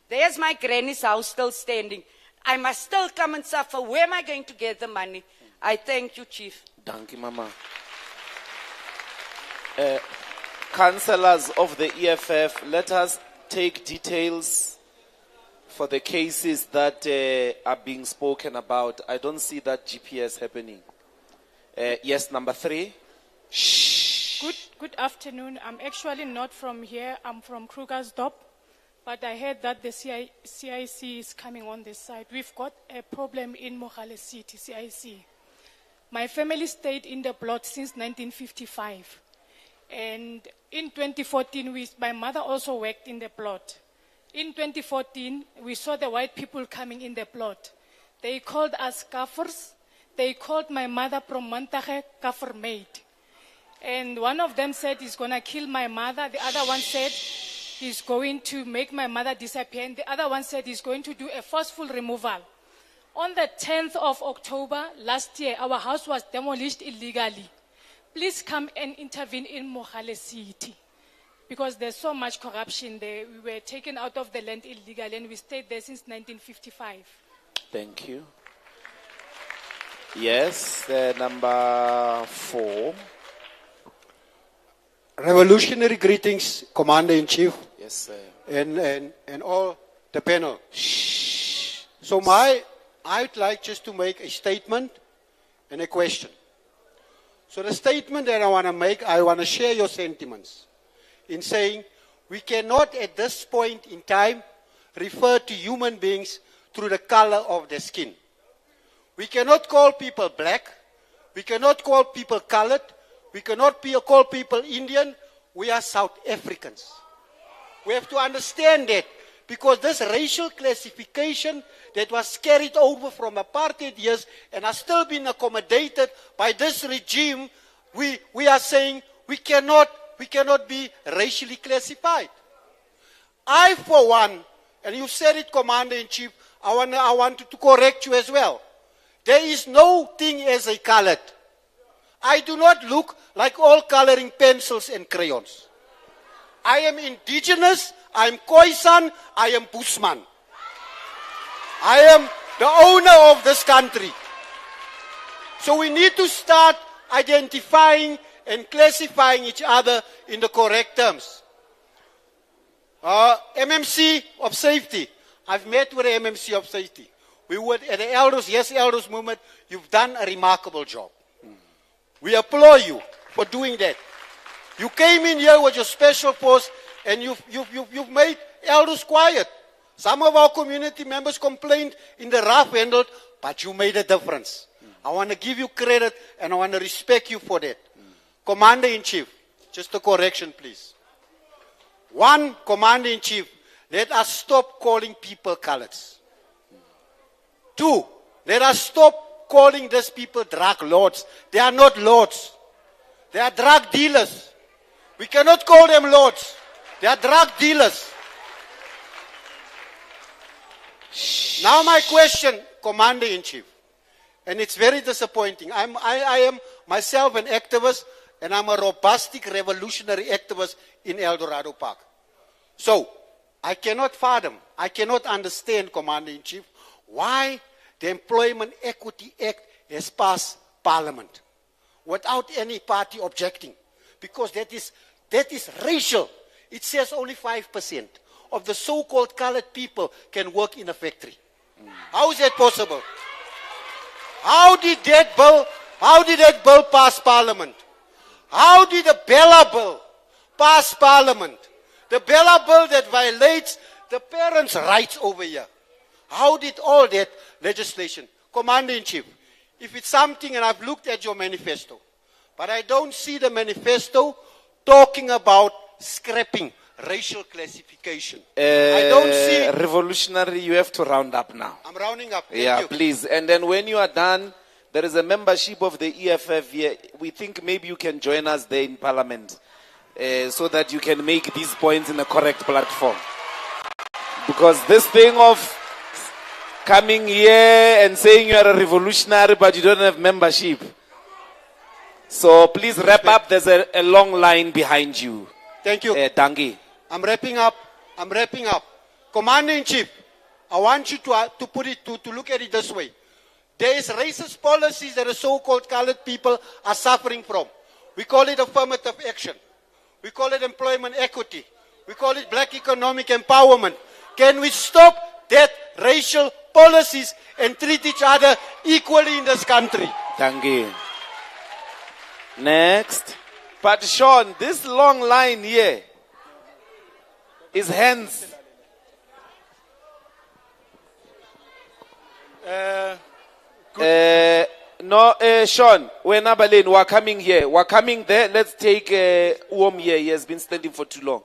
There's my granny's house still standing. I must still come and suffer. Where am I going to get the money? I thank you, Chief. Thank you, Mama. Councillors of the EFF, let us take details for the cases that are being spoken about. I don't see that GPS happening. Yes, number 3. Shh. Good afternoon. I'm actually not from here. I'm from Krugersdorp. But I heard that the CIC is coming on this side. We've got a problem in Mogale City, CIC. My family stayed in the plot since 1955. And in 2014, my mother also worked in the plot. In 2014, we saw the white people coming in the plot. They called us kaffers. They called my mother from Mantage kaffer maid. And one of them said he's going to kill my mother. The other one said he's going to make my mother disappear. And the other one said he's going to do a forceful removal. On the 10th of October last year, our house was demolished illegally. Please come and intervene in Mogale City, because there's so much corruption there. We were taken out of the land illegally, and we stayed there since 1955. Thank you. Yes, number 4. Revolutionary greetings, Commander-in-Chief. Yes, sir. And all the panel. Shh. So I'd like just to make a statement and a question. So the statement that I want to make, I want to share your sentiments in saying we cannot at this point in time refer to human beings through the color of their skin. We cannot call people black. We cannot call people colored. We cannot call people Indian. We are South Africans. We have to understand that, because this racial classification that was carried over from apartheid years and has still been accommodated by this regime, we are saying we cannot be racially classified. I, for one, and you said it, Commander-in-Chief, I wanted to correct you as well. There is no thing as a colored. I do not look like all coloring pencils and crayons. I am indigenous, I am Khoisan, I am Bushman. I am the owner of this country. So we need to start identifying and classifying each other in the correct terms. MMC of safety. I've met with the MMC of safety. We were at the Elders movement. You've done a remarkable job. We applaud you for doing that. You came in here with your special force and you've made elders quiet. Some of our community members complained in the rough handled, but you made a difference. I want to give you credit and I want to respect you for that. Commander-in-Chief, just a correction, please. One, Commander-in-Chief, let us stop calling people coloreds. Two, let us stop calling these people drug lords. They are not lords. They are drug dealers. We cannot call them lords. They are drug dealers. Now my question, Commander-in-Chief, and it's very disappointing. I am myself an activist, and I'm a robustic revolutionary activist in Eldorado Park. So, I cannot fathom, I cannot understand, Commander-in-Chief, why the Employment Equity Act has passed Parliament without any party objecting. Because that is racial. It says only 5% of the so-called colored people can work in a factory. How is that possible? How did that bill pass Parliament? How did the Bella Bill pass Parliament? The Bella Bill that violates the parents' rights over here. How did all that legislation? Commander-in-Chief, if it's something, and I've looked at your manifesto, but I don't see the manifesto talking about scrapping racial classification. I don't see. Revolutionary, you have to round up now. I'm rounding up. Thank Yeah, you. please. And then when you are done, there is a membership of the EFF here. We think maybe you can join us there in Parliament so that you can make these points in the correct platform. Because this thing of coming here and saying you are a revolutionary but you don't have membership. So please wrap up. There's a long line behind you. Thank you. Dangi. I'm wrapping up. Commander-in-Chief, I want you to put it, to look at it this way. There is racist policies that the so-called colored people are suffering from. We call it affirmative action. We call it employment equity. We call it black economic empowerment. Can we stop that racial policies and treat each other equally in this country? Dangi. Next. But Sean, this long line here is hands. No, Sean, we're not Balin. We're coming here. We're coming there. Let's take Uom here. He has been standing for too long.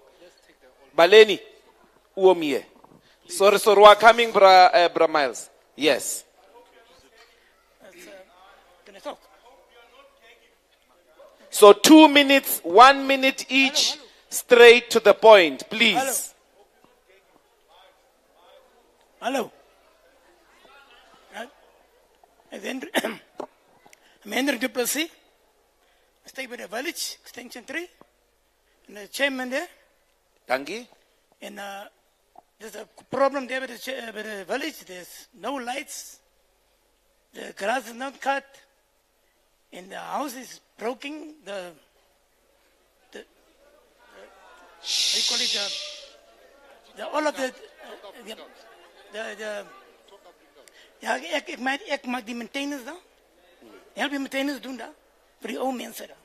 Baleni, Uom here. Sorry, we're coming, Bra Miles. Yes. Can I talk? So 2 minutes, 1 minute each, straight to the point, please. Hello. I'm Hendrik Du Plessis. I stay with the village, Extension 3. And the chairman there. Dangi. And there's a problem there with the village. There's no lights. The grass is not cut. And the house is broken. What do you call it? All of ja, ik maak die maintenance dan. Help die maintenance doen daar. Voor die oude mensen daar.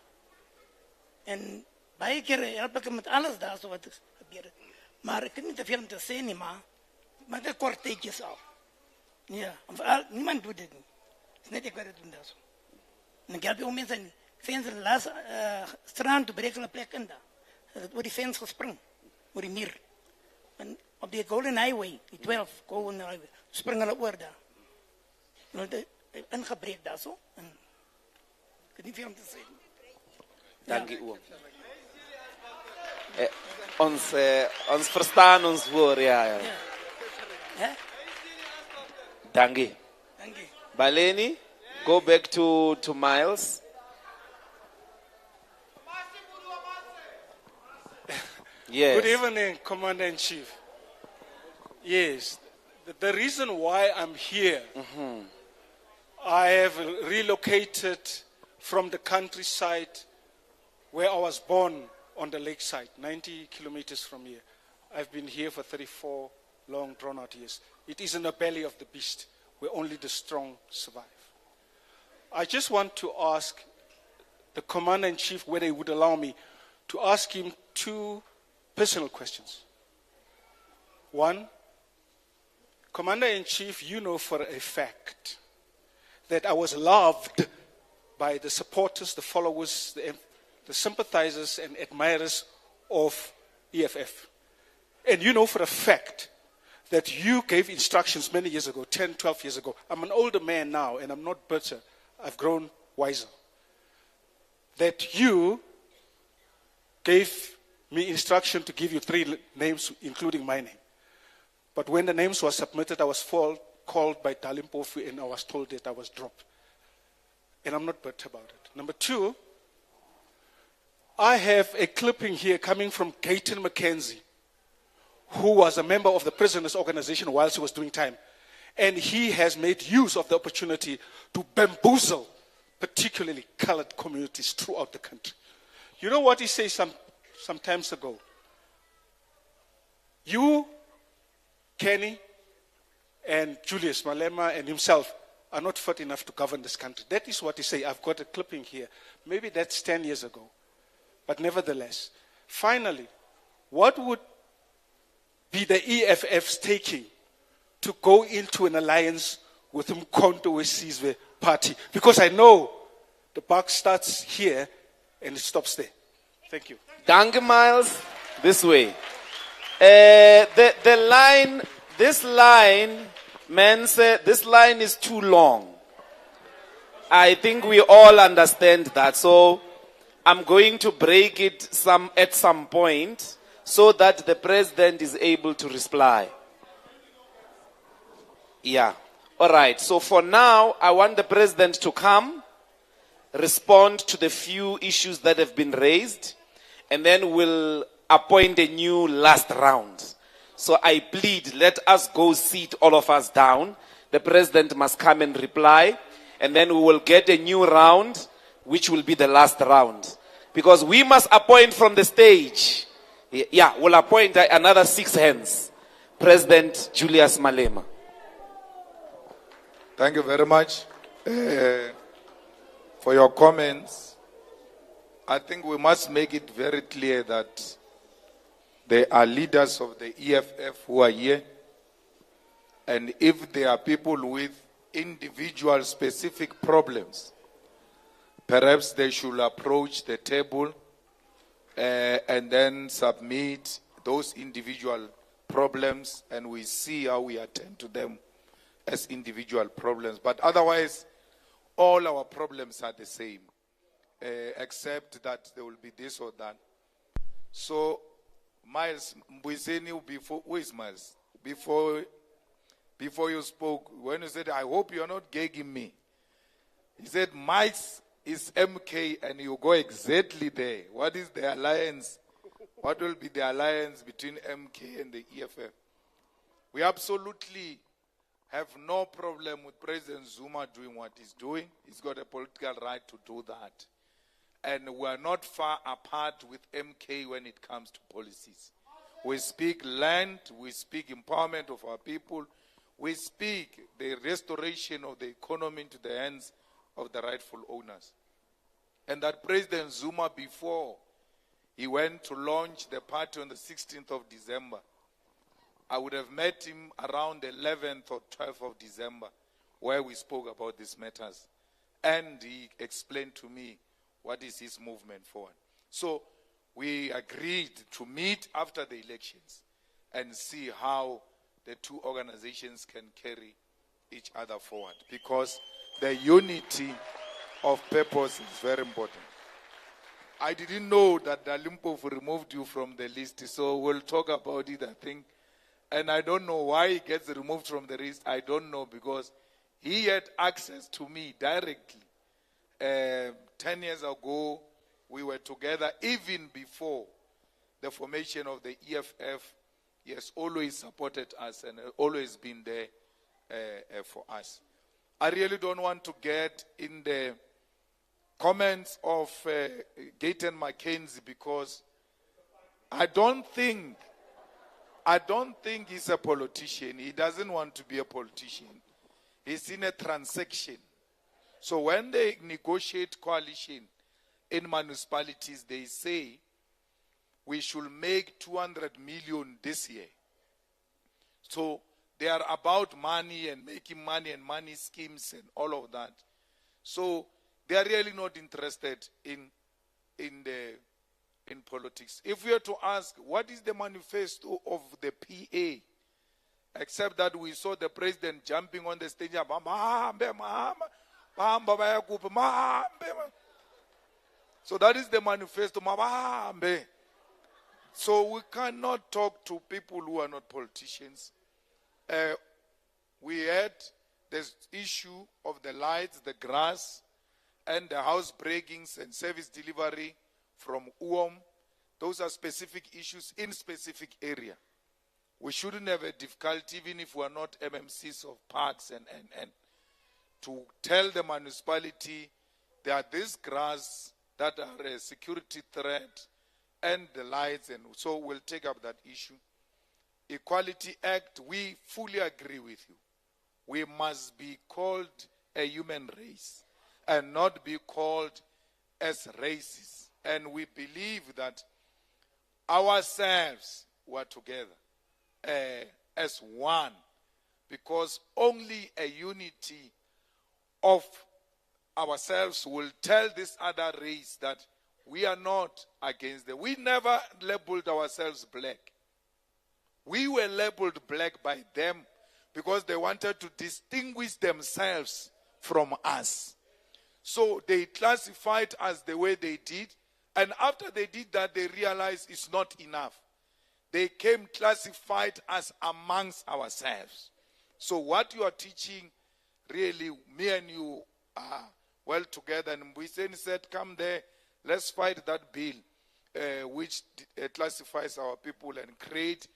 En baie keer help ik hem met alles daar, zo wat er gebeurt. Maar ik heb niet te veel om te zeggen, nie, maar dat kort tijdjes al. Ja, niemand doet dit niet. Het is net ik wat het doen daar zo. En ik help die oude mensen, fans in de laatste strand, te breken een plek in daar. Dat wordt die fans gesprongen, voor die muur. En op die Golden Highway, die 12 Golden Highway, springen hulle oor daar. Ingebreek daar zo. En ik weet niet veel om te zeggen. Dank u, Oom. Ons verstaan ons woord, ja. Dank u. Baleni, go back to Miles. Yes. Good evening, Commander-in-Chief. Yes, the reason why I'm here, I have relocated from the countryside where I was born on the lakeside, 90 kilometers from here. I've been here for 34 long, drawn-out years. It is in the belly of the beast where only the strong survive. I just want to ask the Commander-in-Chief whether he would allow me to ask him two personal questions. One, Commander-in-Chief, you know for a fact that I was loved by the supporters, the followers, the sympathizers and admirers of EFF. And you know for a fact that you gave instructions many years ago, 10, 12 years ago. I'm an older man now and I'm not bitter. I've grown wiser. That you gave me instruction to give you 3 names, including my name. But when the names were submitted, I was called by Dalimpofu and I was told that I was dropped. And I'm not bitter about it. Number 2, I have a clipping here coming from Gayton McKenzie, who was a member of the prisoners' organization whilst he was doing time. And he has made use of the opportunity to bamboozle, particularly colored communities throughout the country. You know what he says some times ago? You, Kenny, and Julius Malema and himself are not fit enough to govern this country. That is what he says. I've got a clipping here. Maybe that's 10 years ago. But nevertheless, finally, what would be the EFF's taking to go into an alliance with Mkhonto Wesizwe party? Because I know the buck starts here and it stops there. Thank you. Danke, Miles. This way. This line is too long. I think we all understand that. So I'm going to break it at some point so that the president is able to reply. Yeah. All right. So for now, I want the president to come, respond to the few issues that have been raised, and then we'll appoint a new last round. So I plead, let us go sit all of us down. The president must come and reply, and then we will get a new round, which will be the last round. Because we must appoint from the stage. Yeah, we'll appoint another 6 hands. President Julius Malema. Thank you very much for your comments. I think we must make it very clear that there are leaders of the EFF who are here. And if there are people with individual specific problems, perhaps they should approach the table and then submit those individual problems, and we see how we attend to them as individual problems. But otherwise, all our problems are the same, except that there will be this or that. So, Miles, who is Miles? Before you spoke, when you said, I hope you're not gagging me. He said, Miles is MK, and you go exactly there. What is the alliance? What will be the alliance between MK and the EFF? We absolutely have no problem with President Zuma doing what he's doing. He's got a political right to do that. And we're not far apart with MK when it comes to policies. We speak land, we speak empowerment of our people, we speak the restoration of the economy into the hands of the rightful owners. And that President Zuma, before he went to launch the party on the 16th of December, I would have met him around the 11th or 12th of December, where we spoke about these matters. And he explained to me what is his movement forward. So we agreed to meet after the elections and see how the two organizations can carry each other forward, because the unity of purpose is very important. I didn't know that Dalimpofu removed you from the list, so we'll talk about it, I think. And I don't know why he gets removed from the list. I don't know, because he had access to me directly. 10 years ago, we were together even before the formation of the EFF. He has always supported us and always been there for us. I really don't want to get in the comments of Gayton McKenzie, because I don't think he's a politician. He doesn't want to be a politician. He's in a transaction. So when they negotiate coalition in municipalities, they say we should make 200 million this year. So They are about money and making money and money schemes and all of that. So they are really not interested in politics. If we are to ask, what is the manifesto of the PA? Except that we saw the president jumping on the stage. So that is the manifesto. So we cannot talk to people who are not politicians. We had this issue of the lights, the grass, and the house breakings and service delivery from UOM. Those are specific issues in specific area. We shouldn't have a difficulty, even if we are not MMCs of parks, and to tell the municipality there are these grass that are a security threat and the lights, and so we'll take up that issue. Equality Act, we fully agree with you. We must be called a human race and not be called as races. And we believe that ourselves were together as one, because only a unity of ourselves will tell this other race that we are not against them. We never labeled ourselves black. We were labeled black by them because they wanted to distinguish themselves from us. So they classified us the way they did. And after they did that, they realized it's not enough. They came classified us amongst ourselves. So what you are teaching, really, me and you are well together. And Mbuyiseni said, come there, let's fight that bill, which classifies our people and create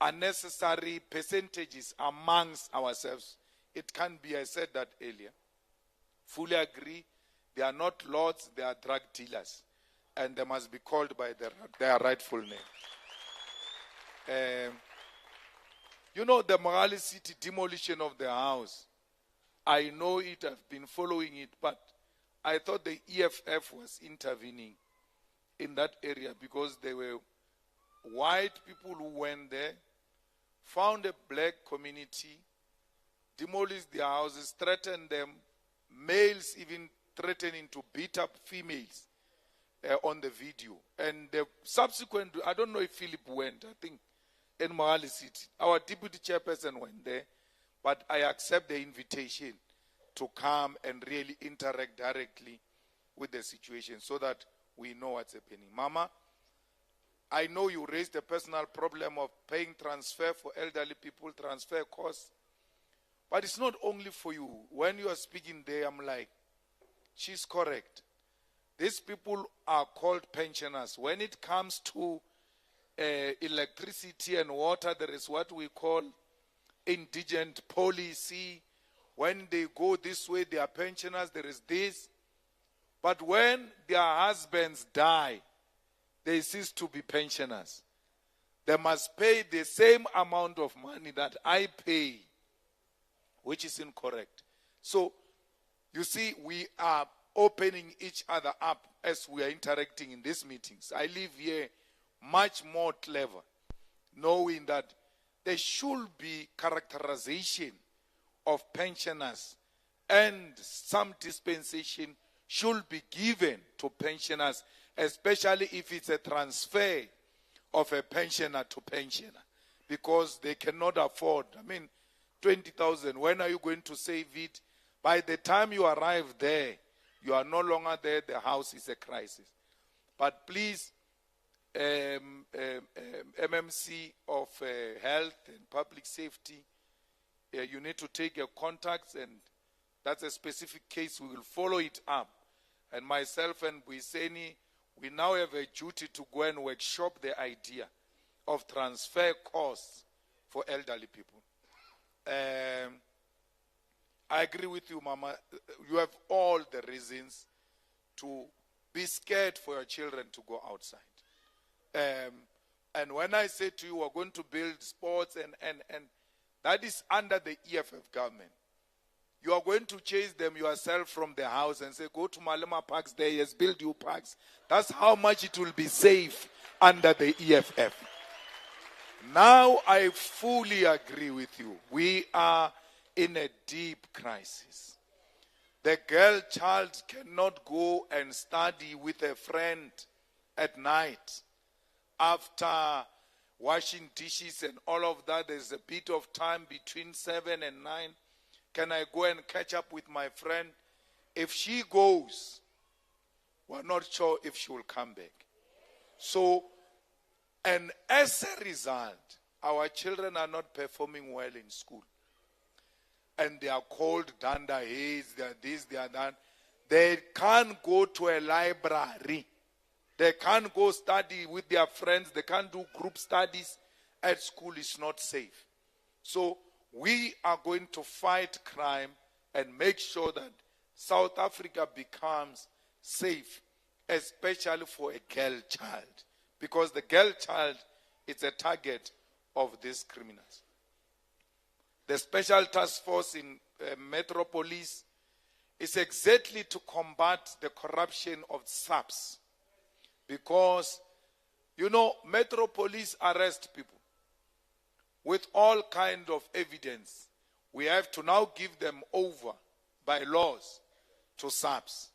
unnecessary percentages amongst ourselves. It can be, I said that earlier. Fully agree. They are not lords, they are drug dealers. And they must be called by their rightful name. You know, the Mogale City demolition of the house, I know it, I've been following it, but I thought the EFF was intervening in that area because there were white people who went there, found a black community, demolished their houses, threatened them, males even threatening to beat up females on the video. And the subsequent, I don't know if Philip went, I think, in Mogale City. Our deputy chairperson went there, but I accept the invitation to come and really interact directly with the situation so that we know what's happening. Mama, I know you raised a personal problem of paying transfer for elderly people, transfer costs, but it's not only for you. When you are speaking there, I'm like, she's correct. These people are called pensioners. When it comes to electricity and water, there is what we call indigent policy. When they go this way, they are pensioners, there is this. But when their husbands die, they cease to be pensioners. They must pay the same amount of money that I pay, which is incorrect. So, you see, we are opening each other up as we are interacting in these meetings. I live here much more clever, knowing that there should be characterization of pensioners and some dispensation should be given to pensioners, especially if it's a transfer of a pensioner to pensioner, because they cannot afford. 20,000, when are you going to save it? By the time you arrive there, you are no longer there, the house is a crisis. But please, MMC of Health and Public Safety, you need to take your contacts, and that's a specific case. We will follow it up. And myself and Mbuyiseni, we now have a duty to go and workshop the idea of transfer costs for elderly people. I agree with you, Mama. You have all the reasons to be scared for your children to go outside. And when I say to you, we're going to build sports, and that is under the EFF government. You are going to chase them yourself from the house and say, go to Malema Parks there, yes, build you parks. That's how much it will be safe under the EFF. Now I fully agree with you. We are in a deep crisis. The girl child cannot go and study with a friend at night after washing dishes and all of that. There's a bit of time between 7 and 9. Can I go and catch up with my friend? If she goes, we're not sure if she will come back. So, and as a result, our children are not performing well in school. And they are called danda heads, they are this, they are that. They can't go to a library. They can't go study with their friends. They can't do group studies at school. It's not safe. So we are going to fight crime and make sure that South Africa becomes safe, especially for a girl child. Because the girl child is a target of these criminals. The Special Task Force in Metropolis is exactly to combat the corruption of SAPS. Because, you know, Metropolis arrest people with all kind of evidence. We have to now give them over by laws to SAPS.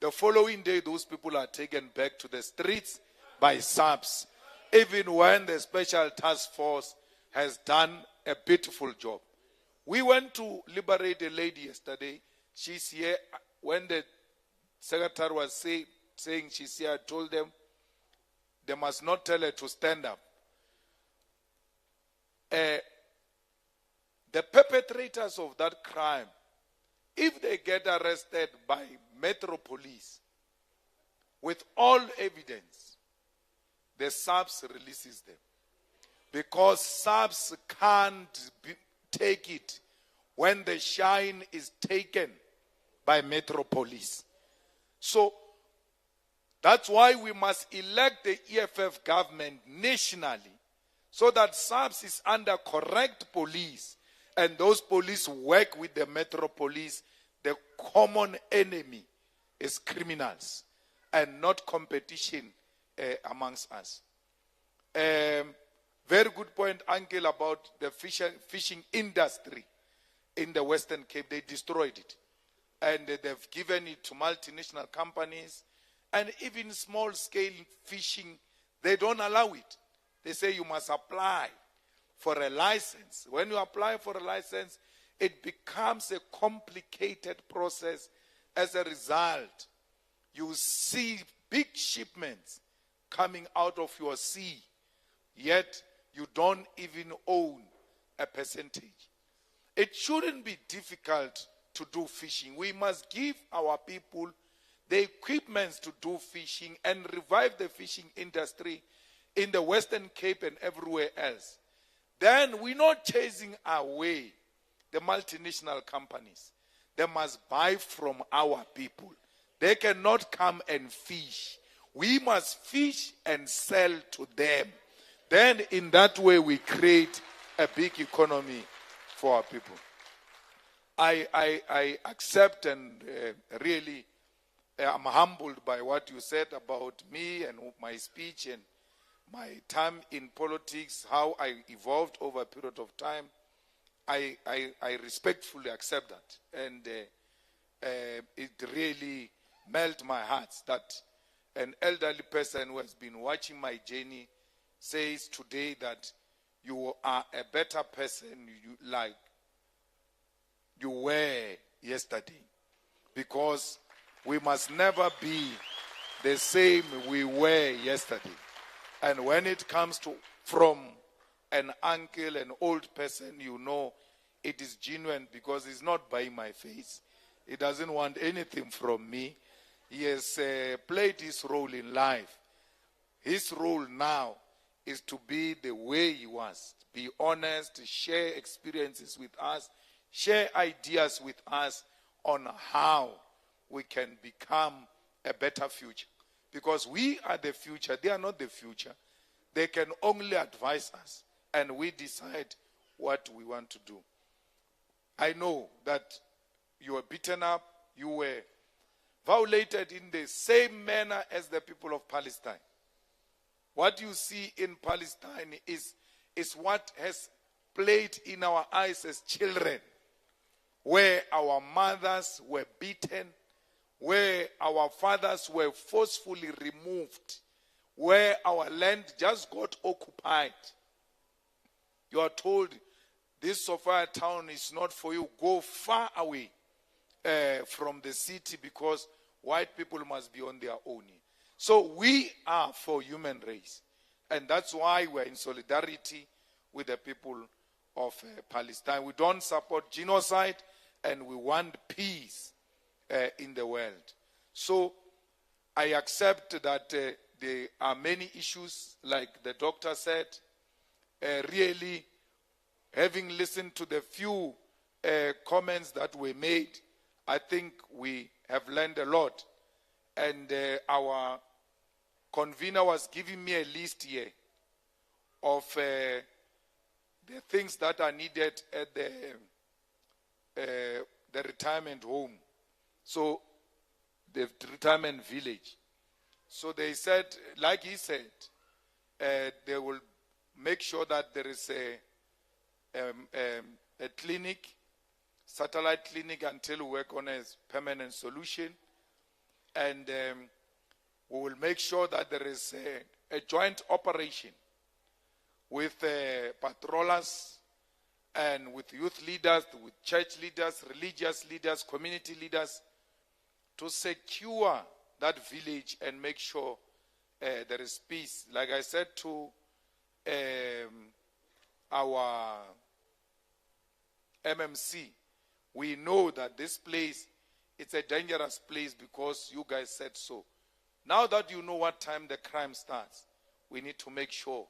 The following day, those people are taken back to the streets by SAPS, even when the Special Task Force has done a beautiful job. We went to liberate a lady yesterday. She's here. When the secretary was saying she's here, I told them they must not tell her to stand up. The perpetrators of that crime, if they get arrested by Metro Police with all evidence, the SAPS releases them. Because SAPS can't take it when the shine is taken by Metro Police. So that's why we must elect the EFF government nationally so that SAPS is under correct police and those police work with the Metro Police. The common enemy is criminals and not competition amongst us. Very good point, Uncle, about the fishing industry in the Western Cape. They destroyed it. And they've given it to multinational companies. And even small-scale fishing, they don't allow it. They say you must apply for a license. When you apply for a license, it becomes a complicated process. As a result, you see big shipments coming out of your sea, yet you don't even own a percentage. It shouldn't be difficult to do fishing. We must give our people the equipment to do fishing and revive the fishing industry in the Western Cape and everywhere else. Then we're not chasing away the multinational companies. They must buy from our people. They cannot come and fish. We must fish and sell to them. Then in that way we create a big economy for our people. I accept and really I'm humbled by what you said about me and my speech and my time in politics, how I evolved over a period of time. I respectfully accept that. And it really melted my heart that an elderly person who has been watching my journey says today that you are a better person like you were yesterday. Because we must never be the same we were yesterday. And when it comes to from an uncle, an old person, you know it is genuine because he's not buying my face. He doesn't want anything from me. He has played his role in life. His role now is to be the way he was. Be honest, share experiences with us, share ideas with us on how we can become a better future. Because we are the future. They are not the future. They can only advise us. And we decide what we want to do. I know that you were beaten up. You were violated in the same manner as the people of Palestine. What you see in Palestine is is what has played in our eyes as children, where our mothers were beaten, where our fathers were forcefully removed, where our land just got occupied. You are told, this Sophia town is not for you. Go far away from the city, because white people must be on their own. So we are for human race. And that's why we're in solidarity with the people of Palestine. We don't support genocide, and we want peace in the world. So I accept that there are many issues, like the doctor said. Really, having listened to the few comments that were made, I think we have learned a lot. And our convener was giving me a list here of the things that are needed at the retirement home. So, the retirement village. So they said, like he said, they will make sure that there is a clinic, satellite clinic, until we work on a permanent solution. And we will make sure that there is a joint operation with patrollers and with youth leaders, with church leaders, religious leaders, community leaders, to secure that village and make sure there is peace. Like I said to our MMC, we know that this place, it's a dangerous place because you guys said so. Now that you know what time the crime starts, we need to make sure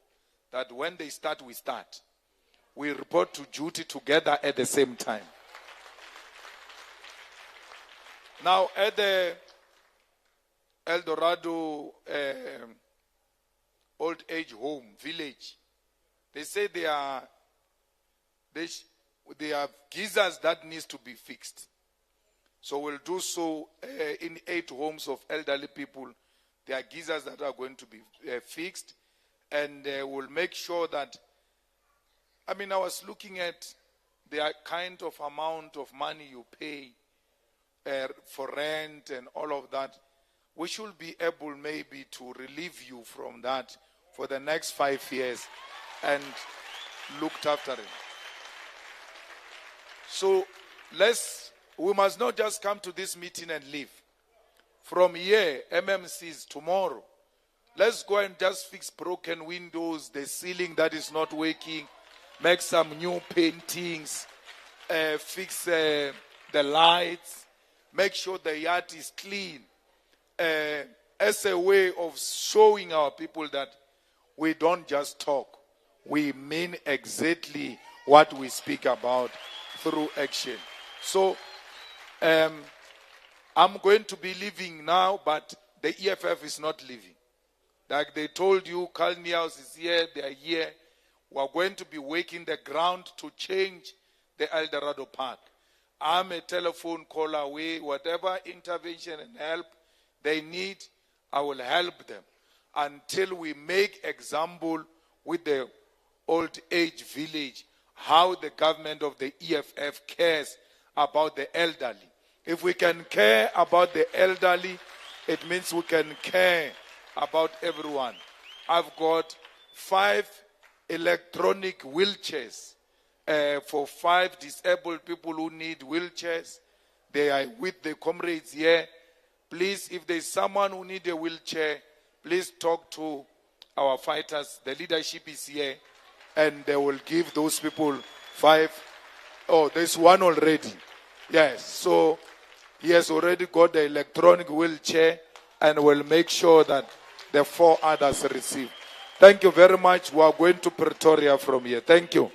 that when they start, we start. We report to duty together at the same time. Now, at the Eldorado old age home village, they say they are geysers that needs to be fixed. So we'll do so in 8 homes of elderly people. There are geysers that are going to be fixed, and we'll make sure that, I was looking at the kind of amount of money you pay for rent and all of that. We should be able maybe to relieve you from that for the next 5 years and looked after it. So we must not just come to this meeting and leave. From here, MMCs tomorrow, let's go and just fix broken windows, the ceiling that is not working, make some new paintings, fix the lights, make sure the yard is clean, as a way of showing our people that we don't just talk. We mean exactly what we speak about through action. So, I'm going to be leaving now, but the EFF is not leaving. Like they told you, Kalniaus is here, they are here. We are going to be working the ground to change the Eldorado Park. I'm a telephone call away. Whatever intervention and help they need, I will help them until we make example with the old age village, how the government of the EFF cares about the elderly. If we can care about the elderly, it means we can care about everyone. I've got 5 electronic wheelchairs for 5 disabled people who need wheelchairs. They are with the comrades here. Please, if there's someone who needs a wheelchair, please talk to our fighters. The leadership is here, and they will give those people 5. Oh, there's one already. Yes, so he has already got the electronic wheelchair, and will make sure that the 4 others receive. Thank you very much. We are going to Pretoria from here. Thank you.